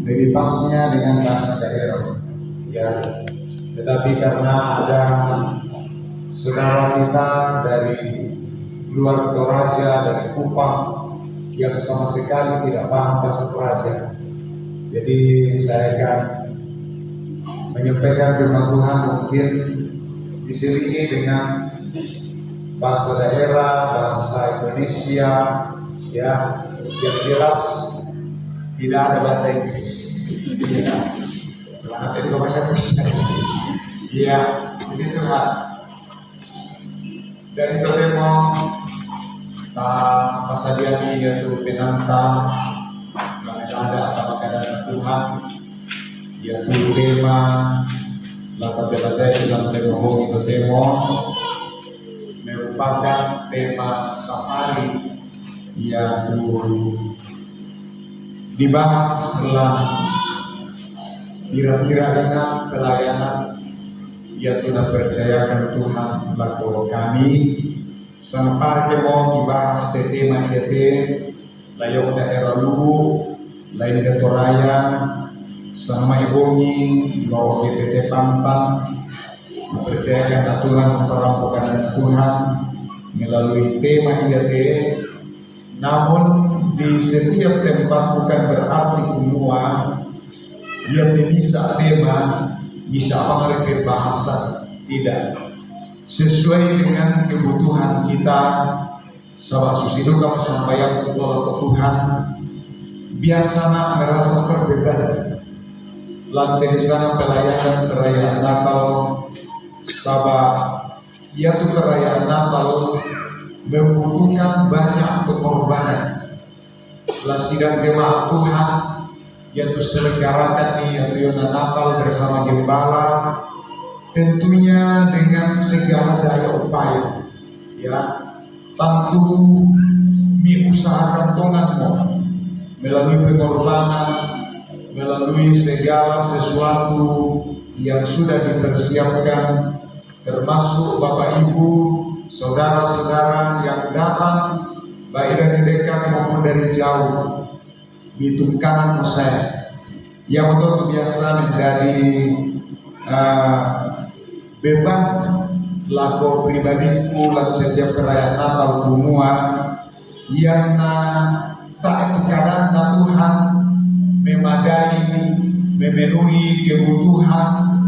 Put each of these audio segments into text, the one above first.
lebih pasnya dengan bahasa daerah. Ya, tetapi karena ada saudara kita dari luar Toraja, dari Kupang, yang sama sekali tidak paham bahasa Toraja, jadi saya akan menyampaikan firman Tuhan mungkin diselingi dengan bahasa daerah, bahasa Indonesia, ya, yang jelas tidak ada bahasa Inggris. Ya, selamat itu bahasa Inggris. Iya, puji Tuhan. Dan itu tema pasadiani yaitu penantang ada atau keadaan Tuhan, yaitu tema latar belakang dalam tema itu tema merupakan tema safari yaitu dibahas setelah kira-kira dengan pelayanan yaitu percayakan Tuhan laku kami sampai mau dibahas tema itu layok daerah Lubu lain ke Toraya sama ibunyi bawa PPT Pampang mempercayakan Tuhan perampokan Tuhan melalui tema itu. Namun di setiap tempat bukan berarti semua yang bisa tema bisa mengerti bahasa, tidak sesuai dengan kebutuhan kita. Sahabat susidu kami sampaikan kepada Tuhan biasanya merasa berbeda. Lantai di sana perayaan Natal, sahabat, yaitu perayaan Natal membutuhkan banyak pengorbanan. Sidang jemaat Tuhan yang diselenggarakan di Yona Natal bersama gembala, tentunya dengan segala daya upaya, ya, tentu diusahakan Tuhanmu melalui pengorbanan, melalui segala sesuatu yang sudah dipersiapkan, termasuk Bapak Ibu, saudara-saudara yang datang baik dari dekat maupun dari jauh, ditungkangan saya yang untuk biasa menjadi beban laku pribadiku dan setiap perayaan Natal semua yang tak kadang Tuhan memadai memenuhi kebutuhan,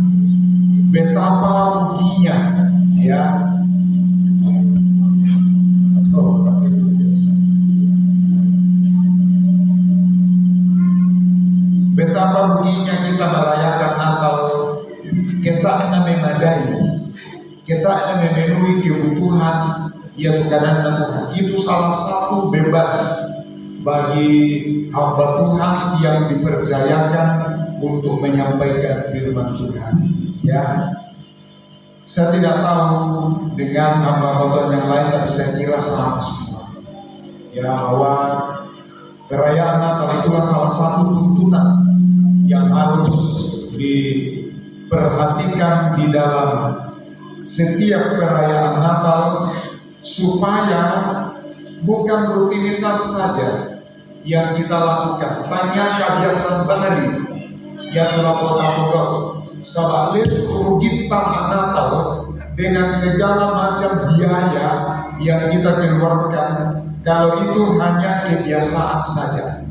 betapa ruginya, ya. Betapa ruginya kita merayakan Natal, kita hanya memadai, kita hanya memenuhi kebutuhan yang kadang-kadang itu salah satu beban bagi hamba Tuhan yang dipercayakan untuk menyampaikan firman Tuhan. Ya, saya tidak tahu dengan hamba-hamba yang lain, tapi saya kira sama semua. Ya, bahwa perayaan Natal itulah salah satu tuntunan yang harus diperhatikan di dalam setiap perayaan Natal, supaya bukan rutinitas saja yang kita lakukan, banyak kebiasaan baru yang dilakukan sebab rugi tanah Natal dengan segala macam biaya yang kita keluarkan. Kalau itu hanya kebiasaan saja,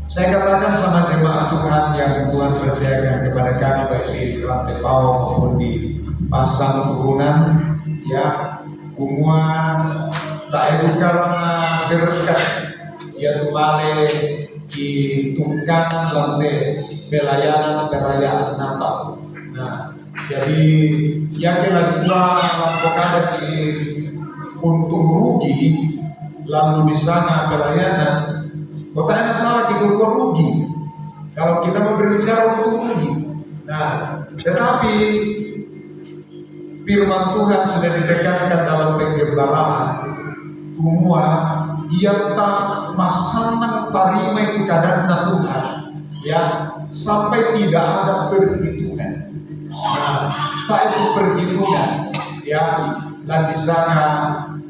saya katakan sama jemaat Tuhan yang Tuhan percayakan kepada kami baik di Rantai Pau maupun di Pasang Turunan, ya, semua tak itu karena berkat yang kembali di tungkangan lantai pelayanan perayaan Natal. Nah, jadi yakinlah kita lakukan di untung rugi, lalu di sana pelayanan, kota salah kita rugi. Kalau kita mau berbicara untung rugi, nah, tetapi firman Tuhan sudah ditekankan dalam penggembalaan semua yang tak masanang tarima itu keadaan Tuhan, ya, sampai tidak ada perhitungan. Nah, tak itu perhitungan, ya, dan di sana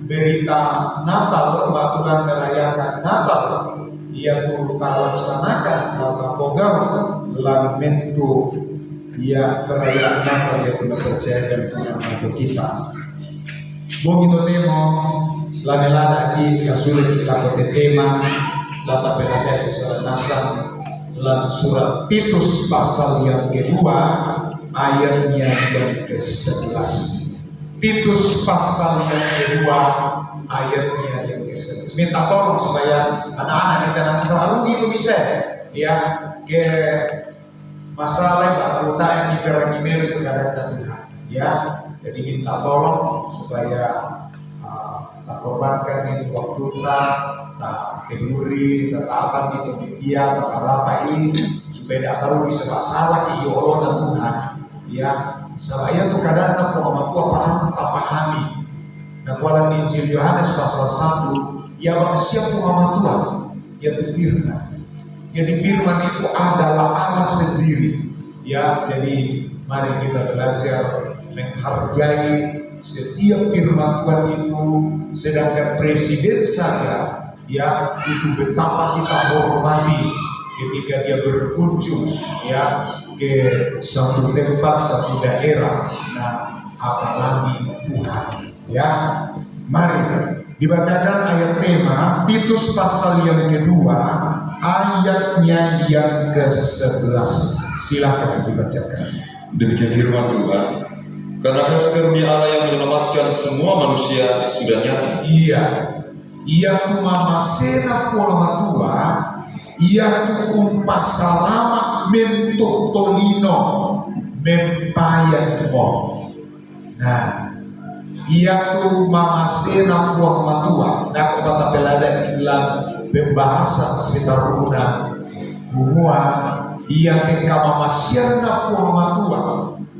berita Natal, Tuhan merayakan Natal, ia tu tak laksanakan hal pogau lan mentu ia perayaan apa dia pun percaya dan untuk kita. Begitu temo lana di kasulit lakote tema lata pelate surat Nasr lan surat Titus pasal yang kedua ayatnya yang ke-11. Titus pasal yang kedua ayatnya yang ke-11. Minta tolong supaya anak-anak kita nanti selalu itu bisa ya ke masalah yang yang diferangi meri kepada Tuhan ya. Jadi minta tolong supaya tak korbankan itu waktu tak keduri, tak apa itu dia, tak apa ini supaya tak tahu bisa masalah di Allah dan Tuhan ya. Saya tuh kadang tak paham tak pahami. Nah kalau di Injil Yohanes pasal 1 ya siapa Muhammad Tuhan yaitu firman. Jadi firman itu adalah Allah sendiri ya. Jadi mari kita belajar menghargai setiap firman Tuhan itu. Sedangkan presiden saja ya itu betapa kita hormati ketika dia berkunjung ya ke satu tempat, satu daerah. Nah apalagi Tuhan ya. Mari dibacakan ayat tema Titus pasal yang kedua ayatnya yang ke-11. Silakan dibacakan. Demikian firman Tuhan. Karena kasih karunia Allah yang menyelamatkan semua manusia sudah nyata. Iya, ia tu mamasena pola tua, ia tu umpasalama mentok tolino, mempayat mo. Nah, ia tu mamasena pola tua. Nah, kata pelada dalam pembahasa sekitar runa, semua ia mamasena pola tua.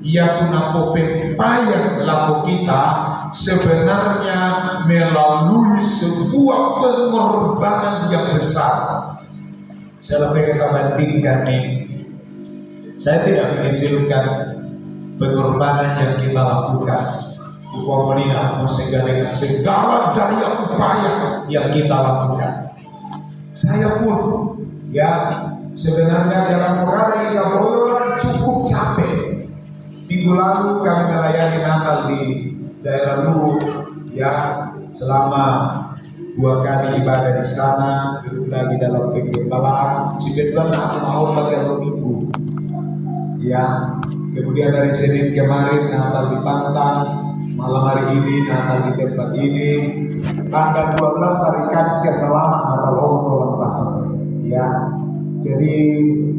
Ia pun pempayat laku kita sebenarnya melalui sebuah pengorbanan yang besar. Saya lebih bandingkan ini. Saya tidak menginginkan pengorbanan yang kita lakukan. Upamanya dengan segala daya upaya yang kita lakukan. Saya pun ya sebenarnya dalam perkara yang cukup capek. Minggu lalu kami melayani Natal di daerah Luwu ya selama 2 kali ibadah di sana, duduk lagi dalam penggembalaan. Sebetulnya aku mau pada minggu ya. Kemudian dari Senin kemarin Natal di Pantang, malam hari ini Natal di tempat ini. Tanggal 12 hari Kamis selama Natal Tolong Pasar ya. Jadi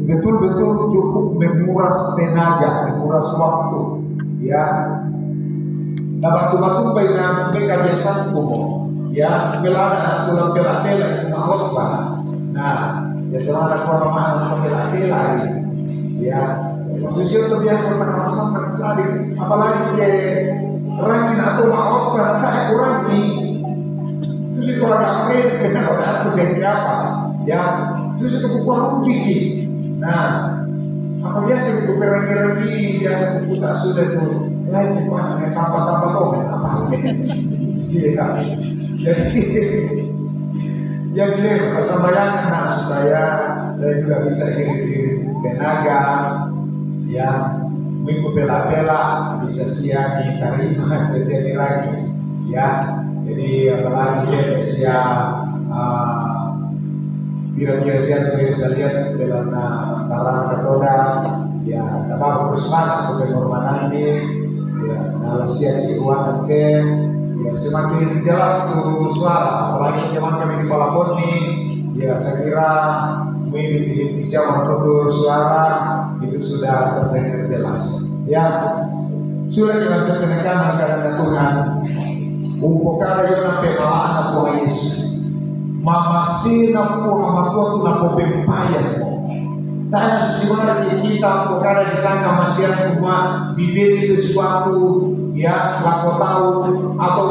betul-betul cukup menguras tenaga, menguras waktu, ya. Nah, batu-batu baina kebiasaan kumo, ya. Pelana tulang pela-pela itu mahal. Nah, ya selama ada orang pela-pela ini, ya. Maksudnya terbiasa terasa sekali, apalagi ke rangin atau mahal, tak kurang nih. Terus itu agak kena orang aku siapa, ya. Terus itu kurang gigi. Nah, apa biasa itu perang-perang biasa kita sudah tuh lain pas dengan tanpa tuh apa? Jadi yang ini persembahyaan supaya saya juga bisa iring tenaga, ya minggu pela-pela bisa siang terima terjadi lagi, ya. Jadi apalagi dia kira-kira siapa bisa lihat dalam antara katoda ya dapat bersemangat untuk pengorbanan ini ya nalasiat di ruangan ke ya semakin jelas tuh suara apalagi teman kami di Palaponi ya saya kira di Indonesia menurut suara itu sudah terdengar jelas ya sudah kita penekanan karena Tuhan umpokara yang sampai malah anak Yesus mamasina po amatua tunapopempaya mo. Dahil susimula kita po kada disangka masyarakat semua bibili sesuatu ya laku tahu atau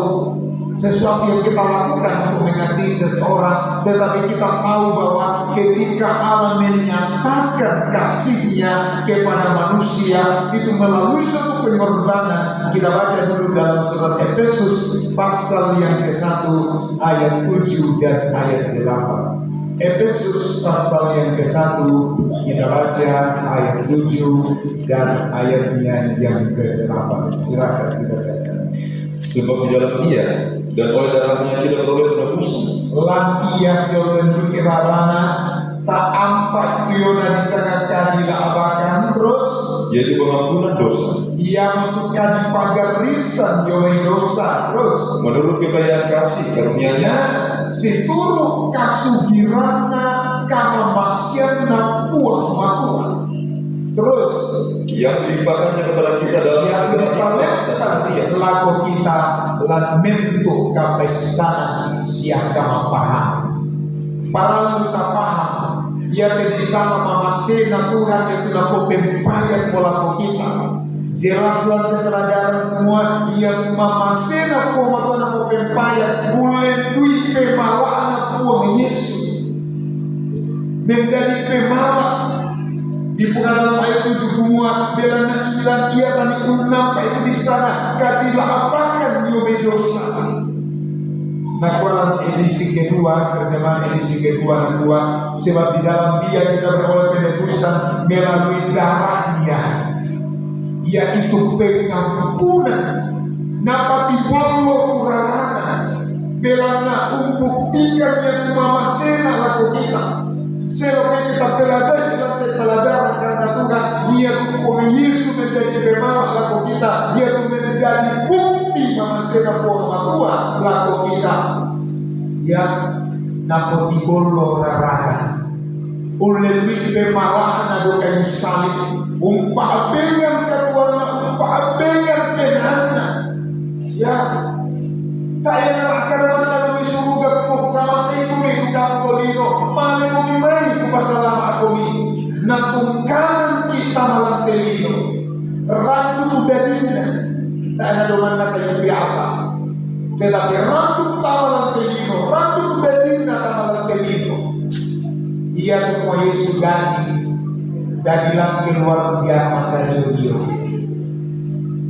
sesuatu yang kita lakukan untuk mengasihi seseorang, tetapi kita tahu bahwa ketika Allah menyatakan kasihnya kepada manusia itu melalui suatu pengorbanan. Kita baca dulu dalam surat Efesus pasal yang ke-1 ayat 7 dan ayat 8. Efesus pasal yang ke-1, kita baca ayat 7 dan ayatnya yang ke-8. Silakan kita baca. Sebab di dalam Dia dan oleh darahnya kita beroleh penebusan. Lan ia seorang kirarana tak ampat kiona disangat kadila abakan terus Yaitu pengampunan dosa ia menentukan di pagar risan yoi dosa terus menurut kekayaan kasih karunia-Nya situru kasugirana karena masyana puang matua terus yang dilimpahkannya kepada kita dalam yang segala hikmat dan dipaletkan pengertian. laku kita lan mentuk kapesan siapa paham para kita paham ia tidak sama mamasena Tuhan yang sudah pempayat pola kita jelaslah keterangan semua ia mamasena pola pempayat boleh duit pemawaan Tuhan Yesus menjadi pemawat di pengalaman ayat 7 semua belana ilan ia tadi unam itu di sana katilah apakan yobe dosa. Nakualan edisi kedua, terjemahan edisi kedua sebab di dalam Dia kita beroleh penebusan melalui darahnya, yaitu pengampunan. Napa dibolo kurarana belana umbuktikan yang mamasena laku kita. Sebab kita peladaran karena Tuhan Dia hukum Yesus menjadi pemawat laku kita. Dia menjadi bukti mamasena pola tua laku kita. Ya, namun dibolo rarana oleh pemawaan ada kayu salib umpa abengan katuana umpa abengan kenana ya kaya akarana lebih suruga ko kama sa ito may kolino mali mo gimay ko pasalama ako mi natungkanan kita malang telino randu dadina tak ada doman na kayo piapa tetapi randu tamalang telino randu dadina tamalang telino ia semua Yesus dadilah keluar biasa dari dia.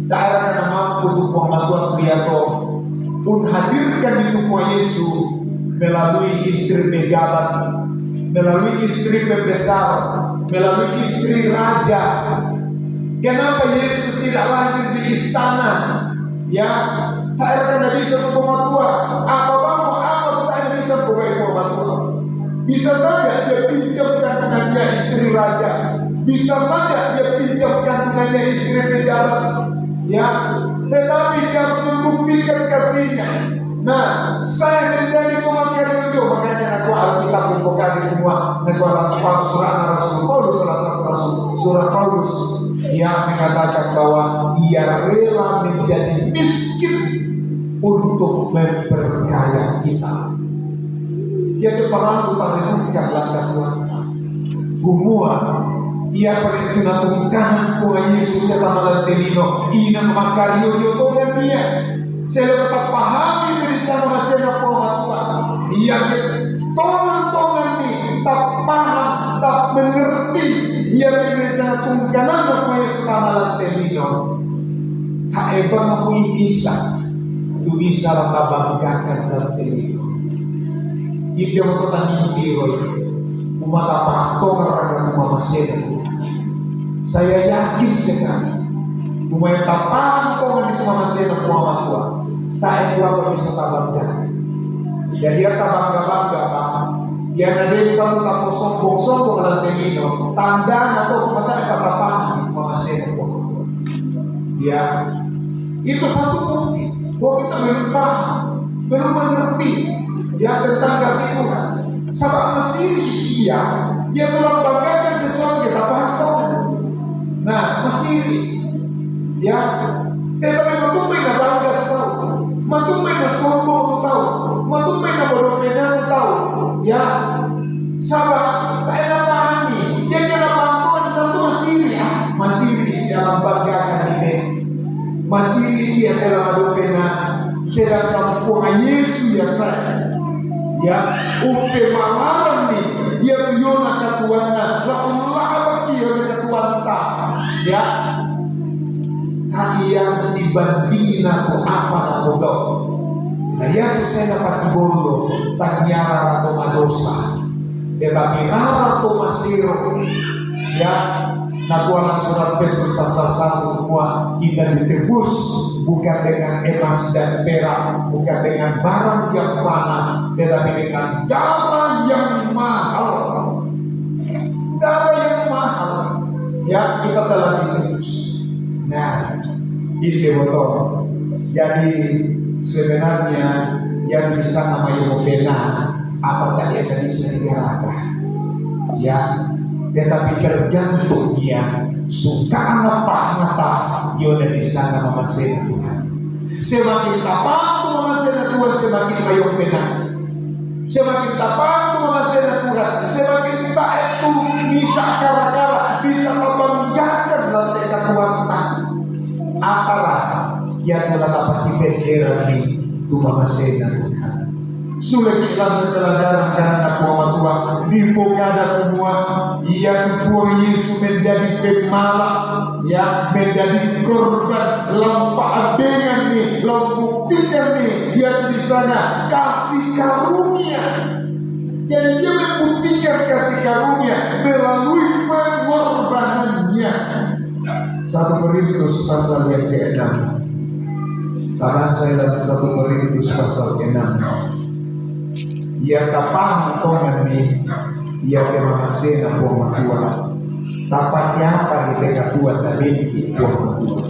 Tak ada yang mampu untuk membantu dia pun hadirkan itu semua Yesus melalui istri pejabat, melalui istri pembesar, melalui istri raja. Kenapa Yesus tidak lahir di istana? Ya, tak ada yang bisa membantu. Apa tak ada bisa membantu. Bisa saja dia pinjamkan dengannya istri raja, bisa saja dia pinjamkan dengannya istri pejabat, ya. Tetapi dia harus membuktikan kasihnya. Nah, saya menjadi pemakai itu, makanya aku Alkitab membuka semua. Aku surat Rasul Paulus, salah satu Rasul surat Paulus, yang mengatakan bahwa ia rela menjadi miskin untuk memperkaya kita. Dia keparang pada kita langkah Tuhan. Semua ia perintahkan Tuhan Yesus setamalan telino ina makario yotonya dia. Saya dapat pahami dari sama masanya Tuhan. Ia tongan ni tak paham, tak mengerti. Ia bisa tungkanan Tuhan Yesus setamalan telino. Tak ebang aku bisa, tu bisa lah banggakan dalam telino. Ibyo mo tani biroy umatapakto karena mamasena. Saya yakin sekali umatapakto karena mamasena kuamatua tak apa bisa tabangga. Jadi dia tabangga Pak. Dia nanti kamu tak sombong dalam telino tanda atau kata katapan mamasena kuamatua. Ya itu satu bukti bahwa kita belum mengerti ya tentang kasih Tuhan. Sebab Mesiri dia telah banggakan sesuatu kita paham. Nah Mesiri ya tetapi matumay na bangga tahu, matumay na sombong tahu, matumay na bodoh tahu ya. Sebab tak ada pahami dia kena bantuan tentu Mesiri dalam banggakan ini. Mesiri dia telah madopena sedangkan Tuhan Yesus ya saya ya upe malaran ni dia yona katuana la ulama dia katuanta ya kalian si bandina ko apa na bodo na ya ko saya dapat ibolo tanyara atau madosa tetapi nara masiro ya nakualan surat Petrus pasal 1 semua kita ditebus bukan dengan emas dan perak, bukan dengan barang yang mana, tetapi dengan darah yang mahal. Darah yang mahal ya kita telah ditebus. Nah, ini betul. Jadi sebenarnya yang bisa namanya benar apakah dia tadi segera ya, tetapi tergantung dia suka apa ngata dia di sana memasih Tuhan. Semakin tapat memasih Tuhan, semakin bayang benar. Semakin tapat memasih Tuhan, semakin tak itu bisa kara-kara, bisa membanggakan lantai Tuhan tak. Apalah yang telah pasti bendera ini Tuhan memasih Tuhan. Sulit kita berdarah karena tua di pokada semua yang Tuhan Yesus menjadi pemalas yang menjadi korban lampa adegan nih, buktikan nih yang di sana kasih karunia. Jadi dia membuktikan kasih karunia melalui pengorbanannya. 1 Korintus pasal yang ke-6. Karena saya dalam 1 Korintus pasal ke-6. Ia kapang tongan ni ia bermasih na buang matua tapatnya apa di dekat Tuhan tadi buang matua.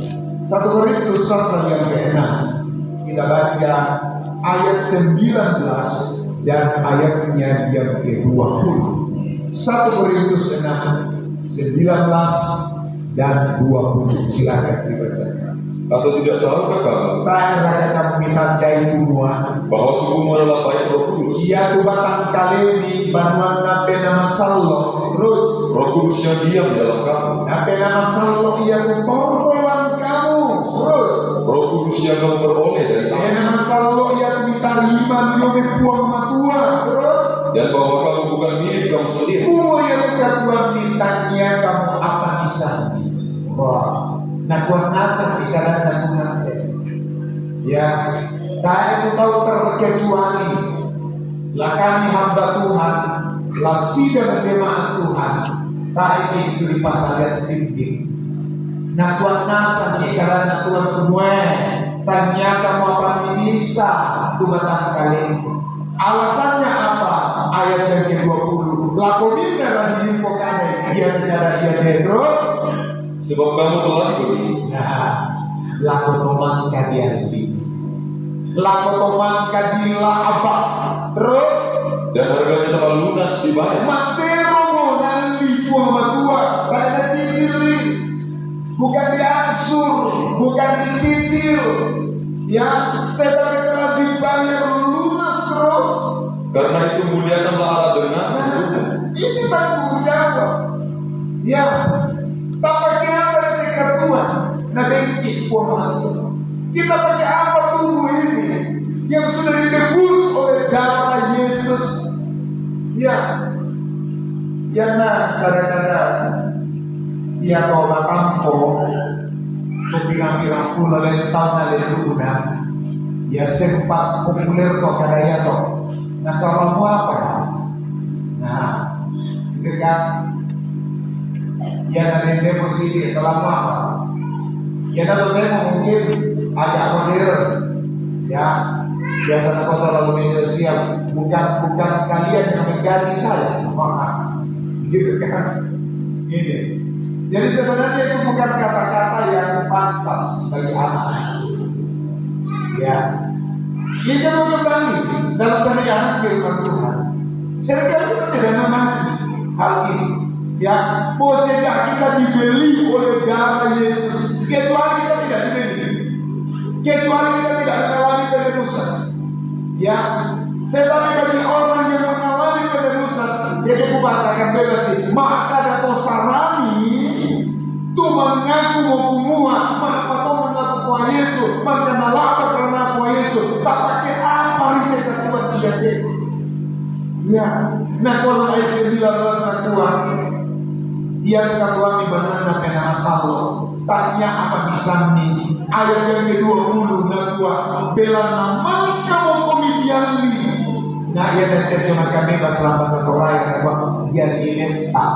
1 Korintus pasal yang ke-6 kita baca ayat 19 dan ayatnya yang ke-20. 1 Korintus 6 19 dan 20 silakan dibacakan. Atau tidak tahukah kamu kamu mitandai semua bahwa tubuhmu adalah bait Roh Kudus? Ia tu batang kali di banuan nape nama sallo terus Roh Kudus yang diam di dalam kamu. nape nama sallo ia tu tortolan kamu terus Roh Kudus yang kamu beroleh dari nape Allah. nama sallo ia tu diterima di puang matua terus Dan bahwa kamu bukan milik kamu sendiri. semua yang Tuhan mintanya kamu apa bisa wah nak kuat nasa di kalangan Tuhan ya tak itu tahu terkecuali lah kami hamba Tuhan lah sidang jemaat Tuhan tak itu di pasal yang tinggi nak kuat nasa di kalangan Tuhan semua tanya kamu apa bisa Tuhan kali alasannya apa ayat yang ke-20 lakonin darah di pokane dia tidak dia terus Sebab kamu telah diberi. nah lakotoman kadian ini lakotoman kadila apa terus Dan harganya telah lunas dibayar. masero nanti buang matua pada cicil bukan diangsur bukan dicicil ya tetapi telah dibayar lunas terus. Karena itu muliakanlah Allah dengan Ini tanggung jawab ya tak pakai apa yang dekat Tuhan nah bengkik kita pakai apa tubuh ini yang sudah ditebus oleh darah Yesus ya nah kadang-kadang ya kalau matampo pirang-pirang pula lentang na luna ya sempat populer kok kadaya to nah kalau mau apa nah dekat ya dari demo sini kalau mau apa ya dari demo mungkin agak modern ya biasa kota lalu media sosial bukan kalian yang mengganti saya gitu kan ini jadi sebenarnya itu bukan kata-kata yang pantas bagi anak ya kita mau kembali dalam pernyataan firman Tuhan sekarang kita tidak memahami hal ini ya sejak kita dibeli oleh darah Yesus kecuali kita tidak dibeli kecuali kita tidak mengalami penebusan ya tetapi bagi orang yang mengalami penebusan dia bacakan bebas maka ada sarani tu mengaku semua maka tu mengaku kuah Yesus mengenal apa karena kuah Yesus tak pakai apa ini Tuhan tidak ya nah kalau ayat 19 Tuhan yang kami benar pena salo tanya apa bisa nih ayat yang ke-20 na tua bela nama kamu komedian Nah, ia terjemahkan bebas dalam bahasa Korea bahwa dia diletak.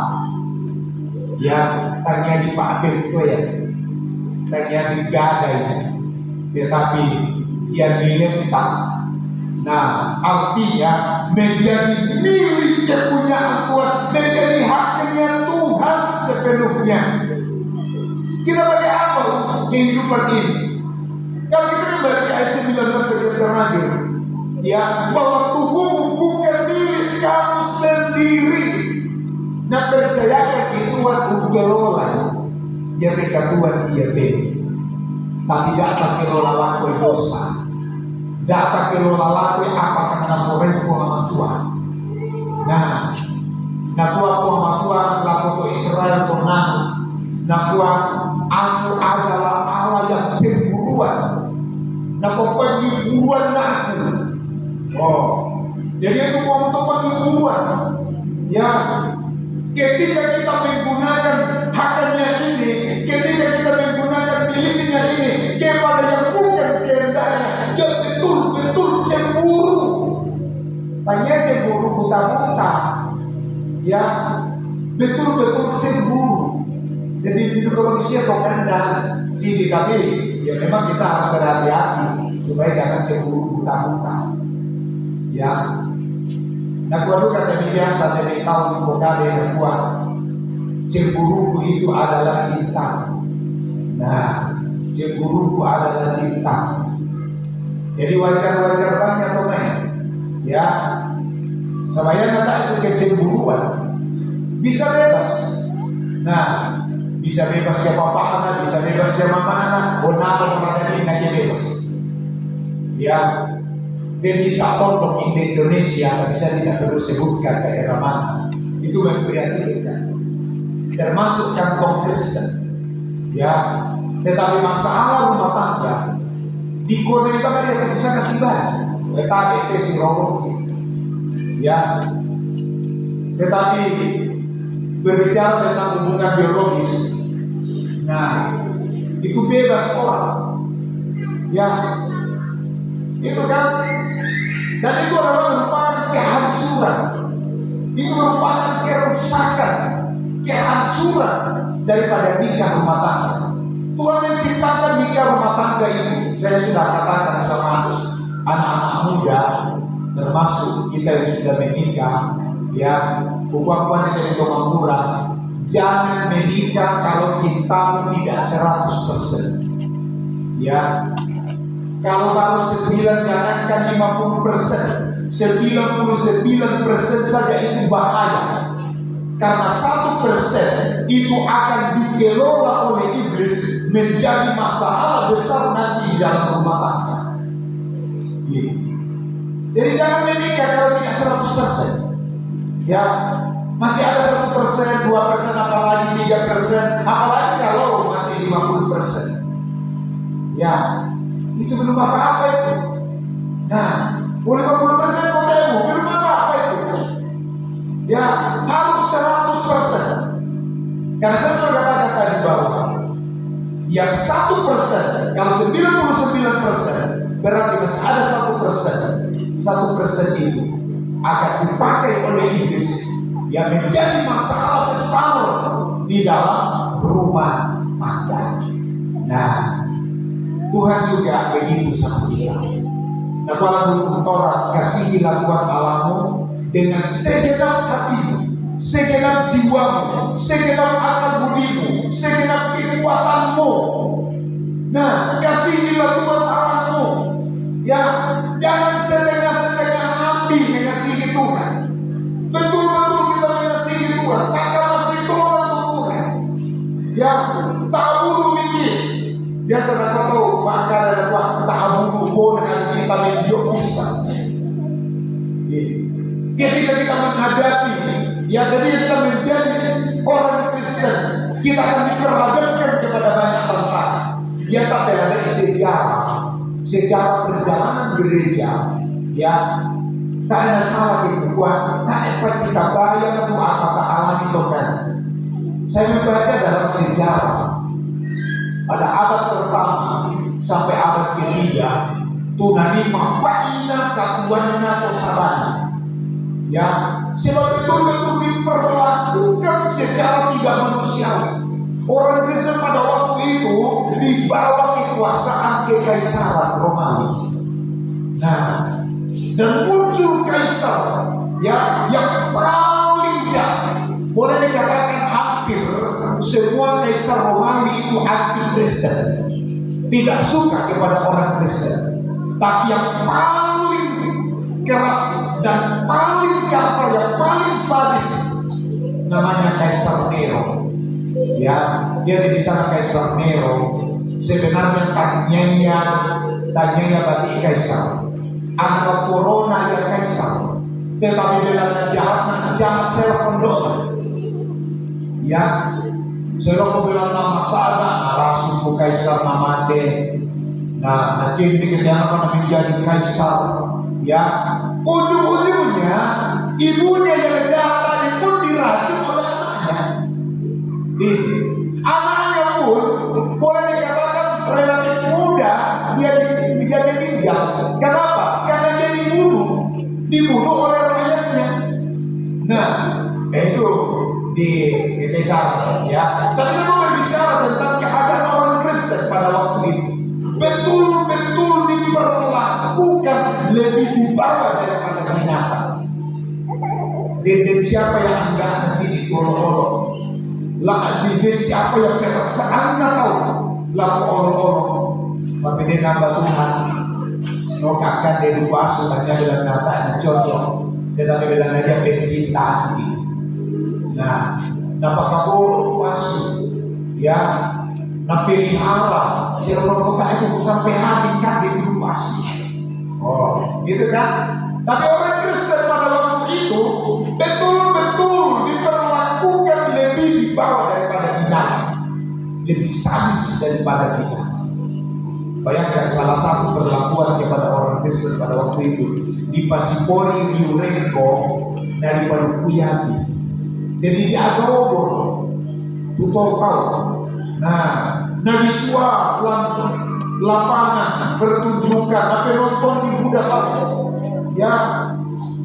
Ya, tanya dipakai itu ya. Tanya digadai. Tetapi dia diletak. Nah, artinya menjadi milik kepunyaan Tuhan, menjadi haknya Tuhan sepenuhnya. Kita pakai apa kehidupan ini? Kalau kita membaca ayat 19 terakhir, ya, bahwa tubuhmu bukan milik kamu sendiri. Nah, percayakan di Tuhan untuk kelola. Ya, mereka Tuhan dia beri. Tapi dapat kelola waktu dosa. Dapat kelola waktu apa karena mereka sama Tuhan. Nah, Tuhan sama Tuhan laku Israel pernah. Nah, Tuhan, aku adalah Allah yang cemburuan. Nah, penghiburan aku. Oh, jadi itu mau penghiburan. Ya, ketika kita menggunakan haknya ini, ketika kita menggunakan miliknya ini kepada yang bukan kehendaknya, dia betul-betul cemburu. Tanya cemburu buta-buta. Ya, betul-betul cemburu. Jadi hidup manusia terkendali sini, tapi ya memang kita harus berhati-hati supaya jangan cemburu buta-buta. Ya, nah kalau kata biasa dari tahun pokade yang kuat, cemburu itu adalah cinta. Nah, cemburu adalah cinta. Jadi wajar-wajar banyak teman. Ya, supaya kata itu kecemburuan bisa bebas. Nah, bisa bebas siapa mana, bisa bebas siapa mana, benar mereka ini hanya bebas. Ya, dan bisa tolong di Indonesia, bisa tidak perlu sebutkan daerah mana, itu memprihatinkan. Termasuk kantong Kristen. Ya, tetapi masalah rumah tangga di kota itu kan dia bisa kasih banyak. Tetapi itu si Romo. Ya, tetapi berbicara tentang hubungan biologis, nah itu bebas orang, ya itu kan, dan itu adalah merupakan kehancuran, itu merupakan kerusakan, kehancuran daripada nikah rumah tangga. Tuhan menciptakan nikah rumah tangga itu, saya sudah katakan sama anak-anak muda, termasuk kita yang sudah menikah, ya. Bukan dari Tuhan murah. Jangan menikah kalau cintamu tidak 100%. Ya, kalau baru 9 jangankan 50%, 99% saja itu bahaya. Karena 1% itu akan dikelola oleh iblis menjadi masalah besar nanti di dalam rumah tangga. Jadi jangan menikah kalau tidak 100%. Ya, masih ada 1%, 2%, apalagi 3%, apalagi kalau masih 50%. Ya, itu belum apa-apa itu. Nah, 50% potemu belum apa-apa itu. Ya, harus 100%. Karena saya sudah katakan tadi bahwa yang 1%, kalau 99% berarti masih ada 1%. 1% itu akan dipakai oleh iblis yang menjadi masalah besar di dalam rumah tangga. Nah, Tuhan juga begitu sama kita. Nah, kalau hukum Taurat, kasihilah Tuhan Allahmu dengan segenap hatimu, segenap jiwamu, segenap akal budimu, segenap kekuatanmu. Nah, kasihilah Tuhan Allahmu. Ya, jangan setengah-setengah hati mengasihi Tuhan. Betul-betul kita mengasihi Tuhan. Kakak masih Tuhan Tuhan. Ya, tak bunuh ini. Biasa nak tahu maka ada Tuhan tak bunuh pun dengan kita menjadi bisa. Ketika kita menghadapi, ya ketika kita menjadi orang Kristen, kita akan diperhadapkan kepada banyak tantangan. Ya, tapi ada sejarah perjalanan gereja, ya tak ada salah itu buat tak dapat kita bayar itu apakah alami Tuhan. Saya membaca dalam sejarah pada abad pertama sampai abad ketiga Tunani mapaina katuanna atau sabana Ya, sebab betul-betul diperlakukan secara tidak manusiawi. Orang Kristen pada waktu itu dibawa kekuasaan kekaisaran Romawi. Nah, dan muncul kaisar ya yang paling jahat. Boleh dikatakan hampir semua kaisar Romawi itu anti Kristen, tidak suka kepada orang Kristen. Tapi yang paling keras dan paling kasar, yang paling sadis, namanya Kaisar Nero. Ya, dia di sana Kaisar Nero. Sebenarnya tanyanya berarti kaisar. Anak corona ya kaisar. Tetapi bila jahat saya pendok. Ya, saya bilang nama sana rasul kaisar namade. Nah, nanti kenapa menjadi kaisar? Ya, ujung-ujungnya ibunya yang jahat pun diracun oleh anaknya. Anaknya pun boleh dikatakan relatif muda dia ditinggal. Kenapa? Karena dia dibunuh oleh rakyatnya. Nah, itu di Indonesia ya. Tapi kita berbicara tentang keadaan orang Kristen pada waktu itu. Betul-betul diperlakukan lebih di bawah daripada binatang. Dan siapa yang enggak nasi diolok-olok? Lah di siapa yang perasaan tahu? Lalu olok-olok. Tapi dia nambah Tuhan. Nokakan dia lupa sebenarnya dengan natanya cocok. Tetapi bilang dia bensin tadi. Nah, dapat kamu masuk, ya. Nah pelihara, siapa itu sampai hari kaki itu pasti. Oh, gitu kan? Tapi orang Kristen pada waktu itu betul-betul diperlakukan lebih di bawah daripada binatang, lebih sadis daripada binatang. Bayangkan salah satu perlakuan kepada orang Kristen pada waktu itu di Pasipori di Urenco dari Palukuyati. Jadi dia adobor, tutor kau. Nah, di suap lapangan pertunjukan, apa nonton di budaya, ya.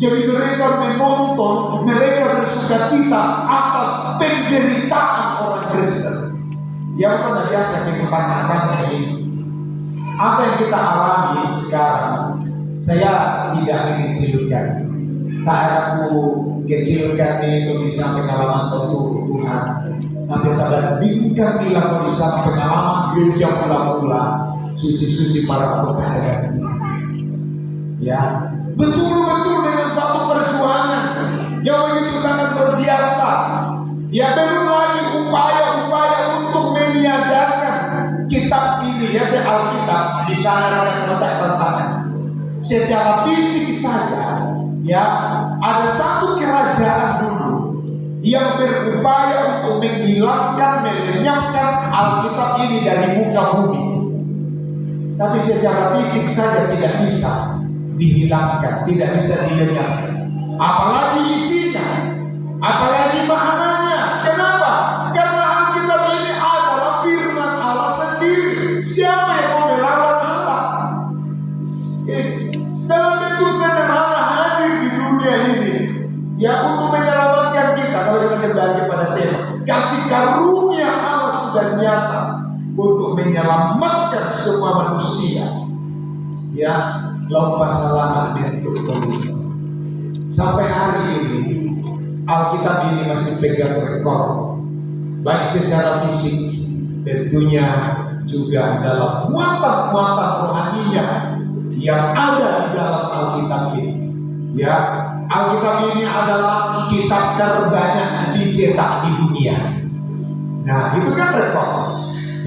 Jadi mereka menonton, mereka bersuka cita atas penderitaan orang Kristen. Yang pernah biasa kita tanyakan ini, apa yang kita alami sekarang? Saya tidak mengecilkan, tak aku kecilkan itu bisa pengalaman tentu Tuhan. Tapi pada bingkai bila bisa pengalaman gereja pula-pula suci-suci para pekerja. Ya, betul-betul dengan satu perjuangan yang begitu sangat berbiasa. Ya, belum lagi upaya-upaya untuk meniadakan kitab ini, ya, Alkitab di sana ada letak-letakan. Secara fisik saja, ya, ada satu kerajaan dulu yang berupaya untuk menghilangkan, melenyapkan Alkitab ini dari muka bumi. Tapi secara fisik saja tidak bisa dihilangkan, tidak bisa dilenyapkan. Apalagi isinya, apalagi maknanya. Kenapa? Karena Alkitab ini adalah firman Allah sendiri. Siapa yang mau melawan Allah? Dalam bentuk sederhana hadir di dunia ini, ya, untuk menyelamatkan kita. Kalau kita kembali pada tema, kasih karunia Allah sudah nyata untuk menyelamatkan semua manusia. Ya, lalu pasalaman bentuk komitmen. Sampai hari ini Alkitab ini masih pegang rekor, baik secara fisik, tentunya juga dalam muatan-muatan rohaninya yang ada di dalam Alkitab ini. Ya, Alkitab ini adalah kitab terbanyak dicetak di dunia. Nah, itu kan rekor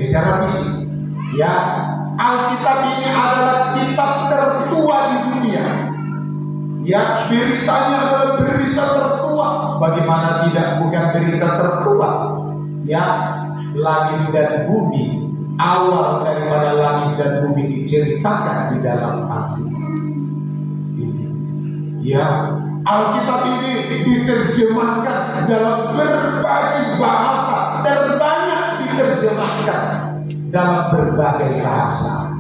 secara fisik. Ya, Alkitab ini adalah kitab tertua di dunia. Ya, beritanya adalah berita tertua. Bagaimana tidak bukan berita tertua? Ya, langit dan bumi, awal daripada langit dan bumi diceritakan di dalam Alkitab. Ya, Alkitab ini diterjemahkan dalam berbagai bahasa, terbanyak diterjemahkan dalam berbagai bahasa.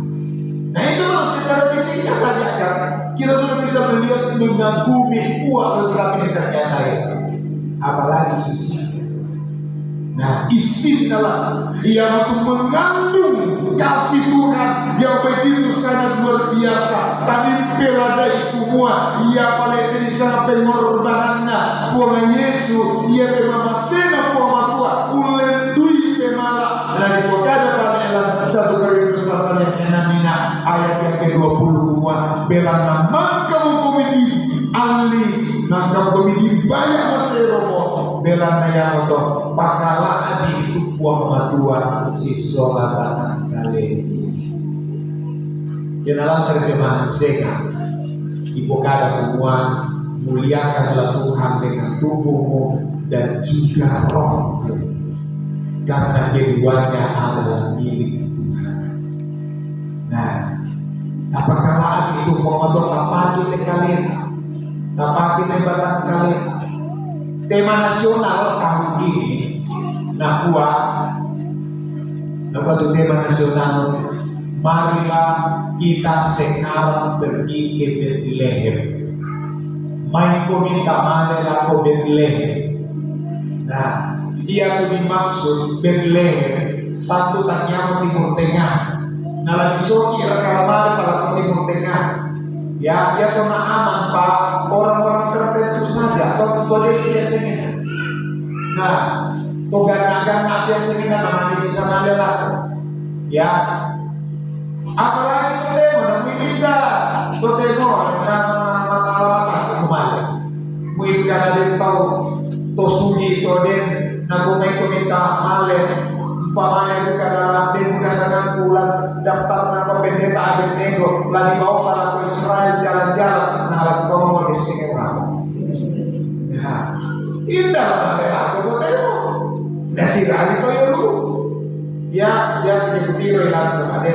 Nah, itu secara fisiknya saja kan, kita sudah bisa melihat mengagumi kuat tetapi ternyata ya, apalagi isinya. Nah, isi adalah yang mengandung kasih Tuhan yang begitu sangat luar biasa. Tadi peladai kumua, ia paling ini sampai pengorbanannya Tuhan Yesus, ia pemamasena pematua, ulendui pemala. Dan di Bukada pada dalam 1 Korintus pasal yang 6 ayat yang ke-20 belana maka komedi ali nangka komedi banyak maseromo belana yang untuk pakala adi uang matua si solatan kali. Di dalam terjemahan Sega ibu kata semua muliakanlah Tuhan dengan tubuhmu dan juga rohmu, karena keduanya adalah milik Tuhan. Nah, apakah itu mengotot apa kita kalian? Apa kita batang kalian? Tema nasional tahun ini, nah kuat. Apa itu tema nasional? Marilah kita sekarang pergi ke Bethlehem. Main komita marilah ke Bethlehem. Nah, dia itu dimaksud Bethlehem, satu tanya Timur Tengah. Nah, lagi soki rekaman pada Timur Tengah. Ya, dia kena aman pak orang-orang tertentu saja. Atau boleh dia sengit. Nah, togan-nagan dia sengit namanya bisa malela. Ya, apalagi temo nak minda, temo nama kemana? Minda dari tahu tosugi toden, nak komita male. Pamaya bukan dan berdasarkan bulan daftar nama pendeta Abednego lagi bawa para Israel jalan-jalan nah kamu mau di sini apa? Nah, indah lah aku tuh tengok. Nasi kali tuh ya lu. Ya seperti itu yang sama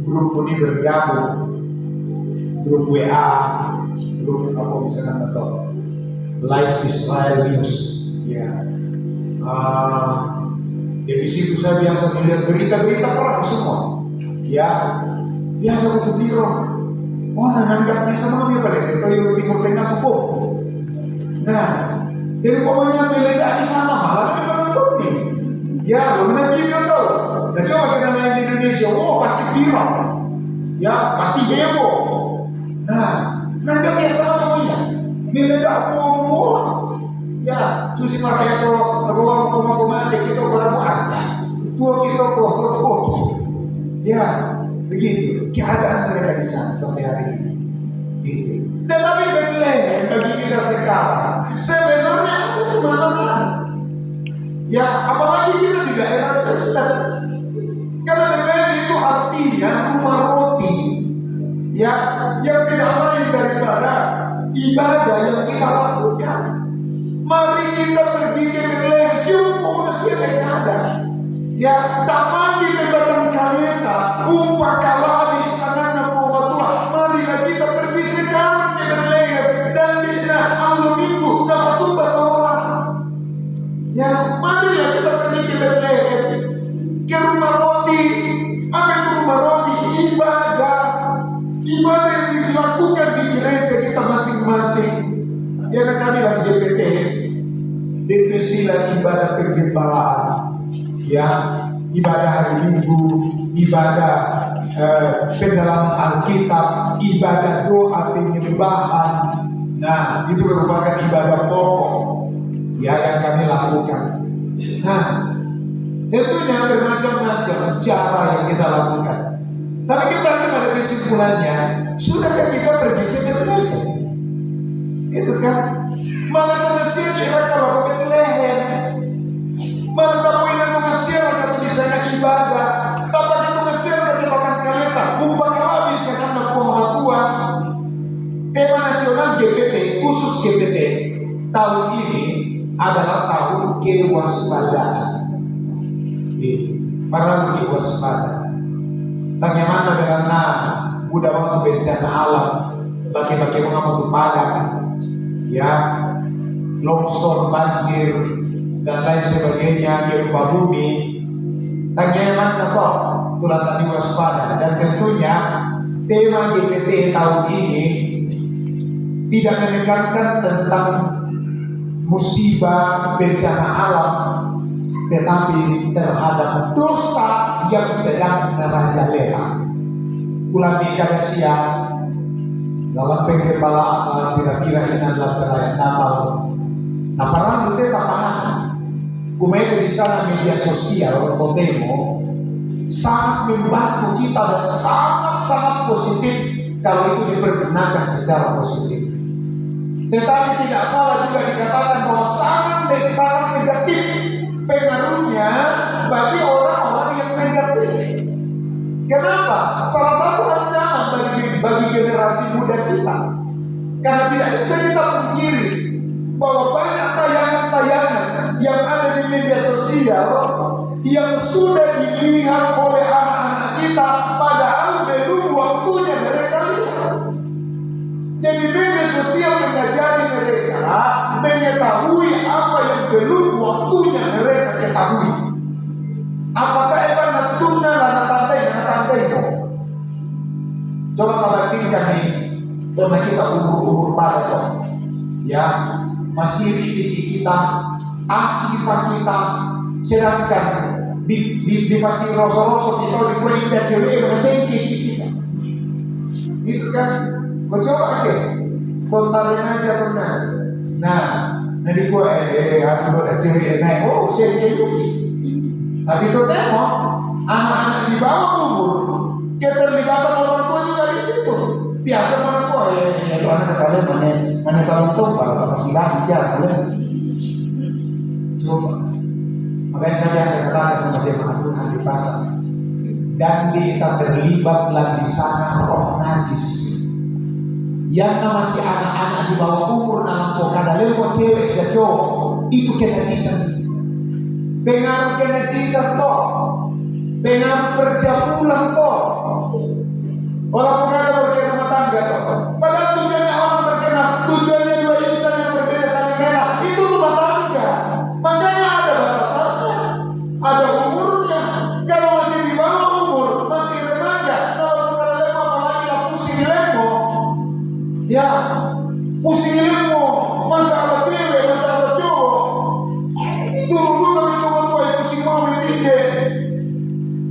grup ini bergabung, grup WA, grup apa misalnya atau Live Israel News, ya. Di situ saya biasa melihat berita-berita perang semua. Ya, biasa begitu. Oh, nanggapnya sama dia pada itu yang Timur Tengah tuh. Nah, jadi pokoknya meledak di sana malah di mana ya, benar juga tahu. Nah, coba kita lihat di Indonesia, oh pasti viral. Ya, pasti heboh. Nah, nanggapnya sama pokoknya. Meledak semua. Ya, susi pakai itu ruang rumah kita orang ada. Tua kita kok. Ya, begitu. Keadaan mereka di sana sampai hari ini. Gitu. Tetapi Bethlehem bagi kita sekarang sebenarnya itu mana-mana. Ya, apalagi kita di daerah Kristen. Karena Bethlehem itu artinya rumah roti. Ya, yang tidak lain daripada ibadah yang kita lakukan. Mari kita pergi ke Bethlehem, siapa siapa yang ada? Ya, tak mandi ke batang kaleta, upah kalah di sana Tua. Marilah kita pergi sekarang ke Bethlehem dan di awal minggu dapat upah orang. Ya, marilah kita pergi ke Bethlehem, ke rumah roti. Apa itu rumah roti? Ibadah yang dilakukan di gereja kita masing-masing. Ya, kami lagi DPT. Definisilah ibadah pergembalaan, ya, ibadah hari Minggu, ibadah pendalaman Alkitab, ibadah doa penyembahan. Nah, itu merupakan ibadah pokok, ya, yang kami lakukan. Nah, tentunya bermacam-macam cara yang kita lakukan. Tapi kembali pada kesimpulannya, sudahkah kita pergi ke Bethlehem? Itu kan, malah Mesir kita kalau ke Bethlehem, malah tahu ini Mesir atau di sana ibadah, tapi itu Mesir kita makan kaleta, bukan lagi sana nak tua. Tema nasional GPT khusus GPT tahun ini adalah tahun kewaspadaan. Para lebih waspada. Bagaimana karena udah waktu bencana alam, bagi-bagi mengambil padang. Ya, longsor, banjir, dan lain sebagainya, gempa bumi. Bagaimana toh tulang tadi waspada, dan tentunya tema GPT tahun ini tidak menekankan tentang musibah bencana alam, tetapi terhadap dosa yang sedang merajalela. Ulangi kada siang dalam penggembalaan kira-kira ini adalah perayaan Natal. Nah, parang itu tapahan. Kumete di sana media sosial atau demo sangat membantu kita dan sangat positif kalau itu dipergunakan secara positif. Tetapi tidak salah juga dikatakan bahwa sangat negatif pengaruhnya bagi orang-orang yang negatif. Kenapa? Salah satu ancaman bagi generasi muda kita. Karena tidak bisa kita pungkiri bahwa banyak tayangan-tayangan yang ada di media sosial yang sudah dilihat oleh anak-anak kita padahal belum waktunya mereka lihat. Jadi media sosial mengajari mereka mengetahui apa yang belum waktunya mereka ketahui. Apakah evan natuna lana tandai itu? Coba perhatikan nih, karena kita umur pada kok, ya masih di kita, asifan kita, sedangkan di pasir rosok kita di kulit dan cewek bersengki kita. Itu kan, kau coba aja, kontarin aja benar. Nah di kulit aku ada cewek naik, oh sengki. Tapi itu tengok anak-anak di bawah umur keterlibatan orang tua juga di situ. Biasa orang tua itu anak kalian mana kalau tuh kalau masih lagi ya kalian coba. Makanya saya katakan sama dia Tuhan di pasar dan kita terlibat lagi di sana roh najis. Yang masih anak-anak di bawah umur nampak kada lewat cewek cowok itu kenajisan. Pengaruh kenajisan kok, pengaruh perjamuan kok. Orang mengajar berkena rumah tangga kok. Padahal tujuannya orang berkena, tujuannya dua insan yang berbeda saling kena. Itu rumah tangga. Makanya ada batasannya, ada umurnya. Kalau masih di bawah umur, masih remaja. Kalau mengajar lemo apalagi lah pusing lemo. Ya, pusing lemo. Masalah cewek, masalah cowok. Tunggu tapi tunggu yang pusing mau berdiri.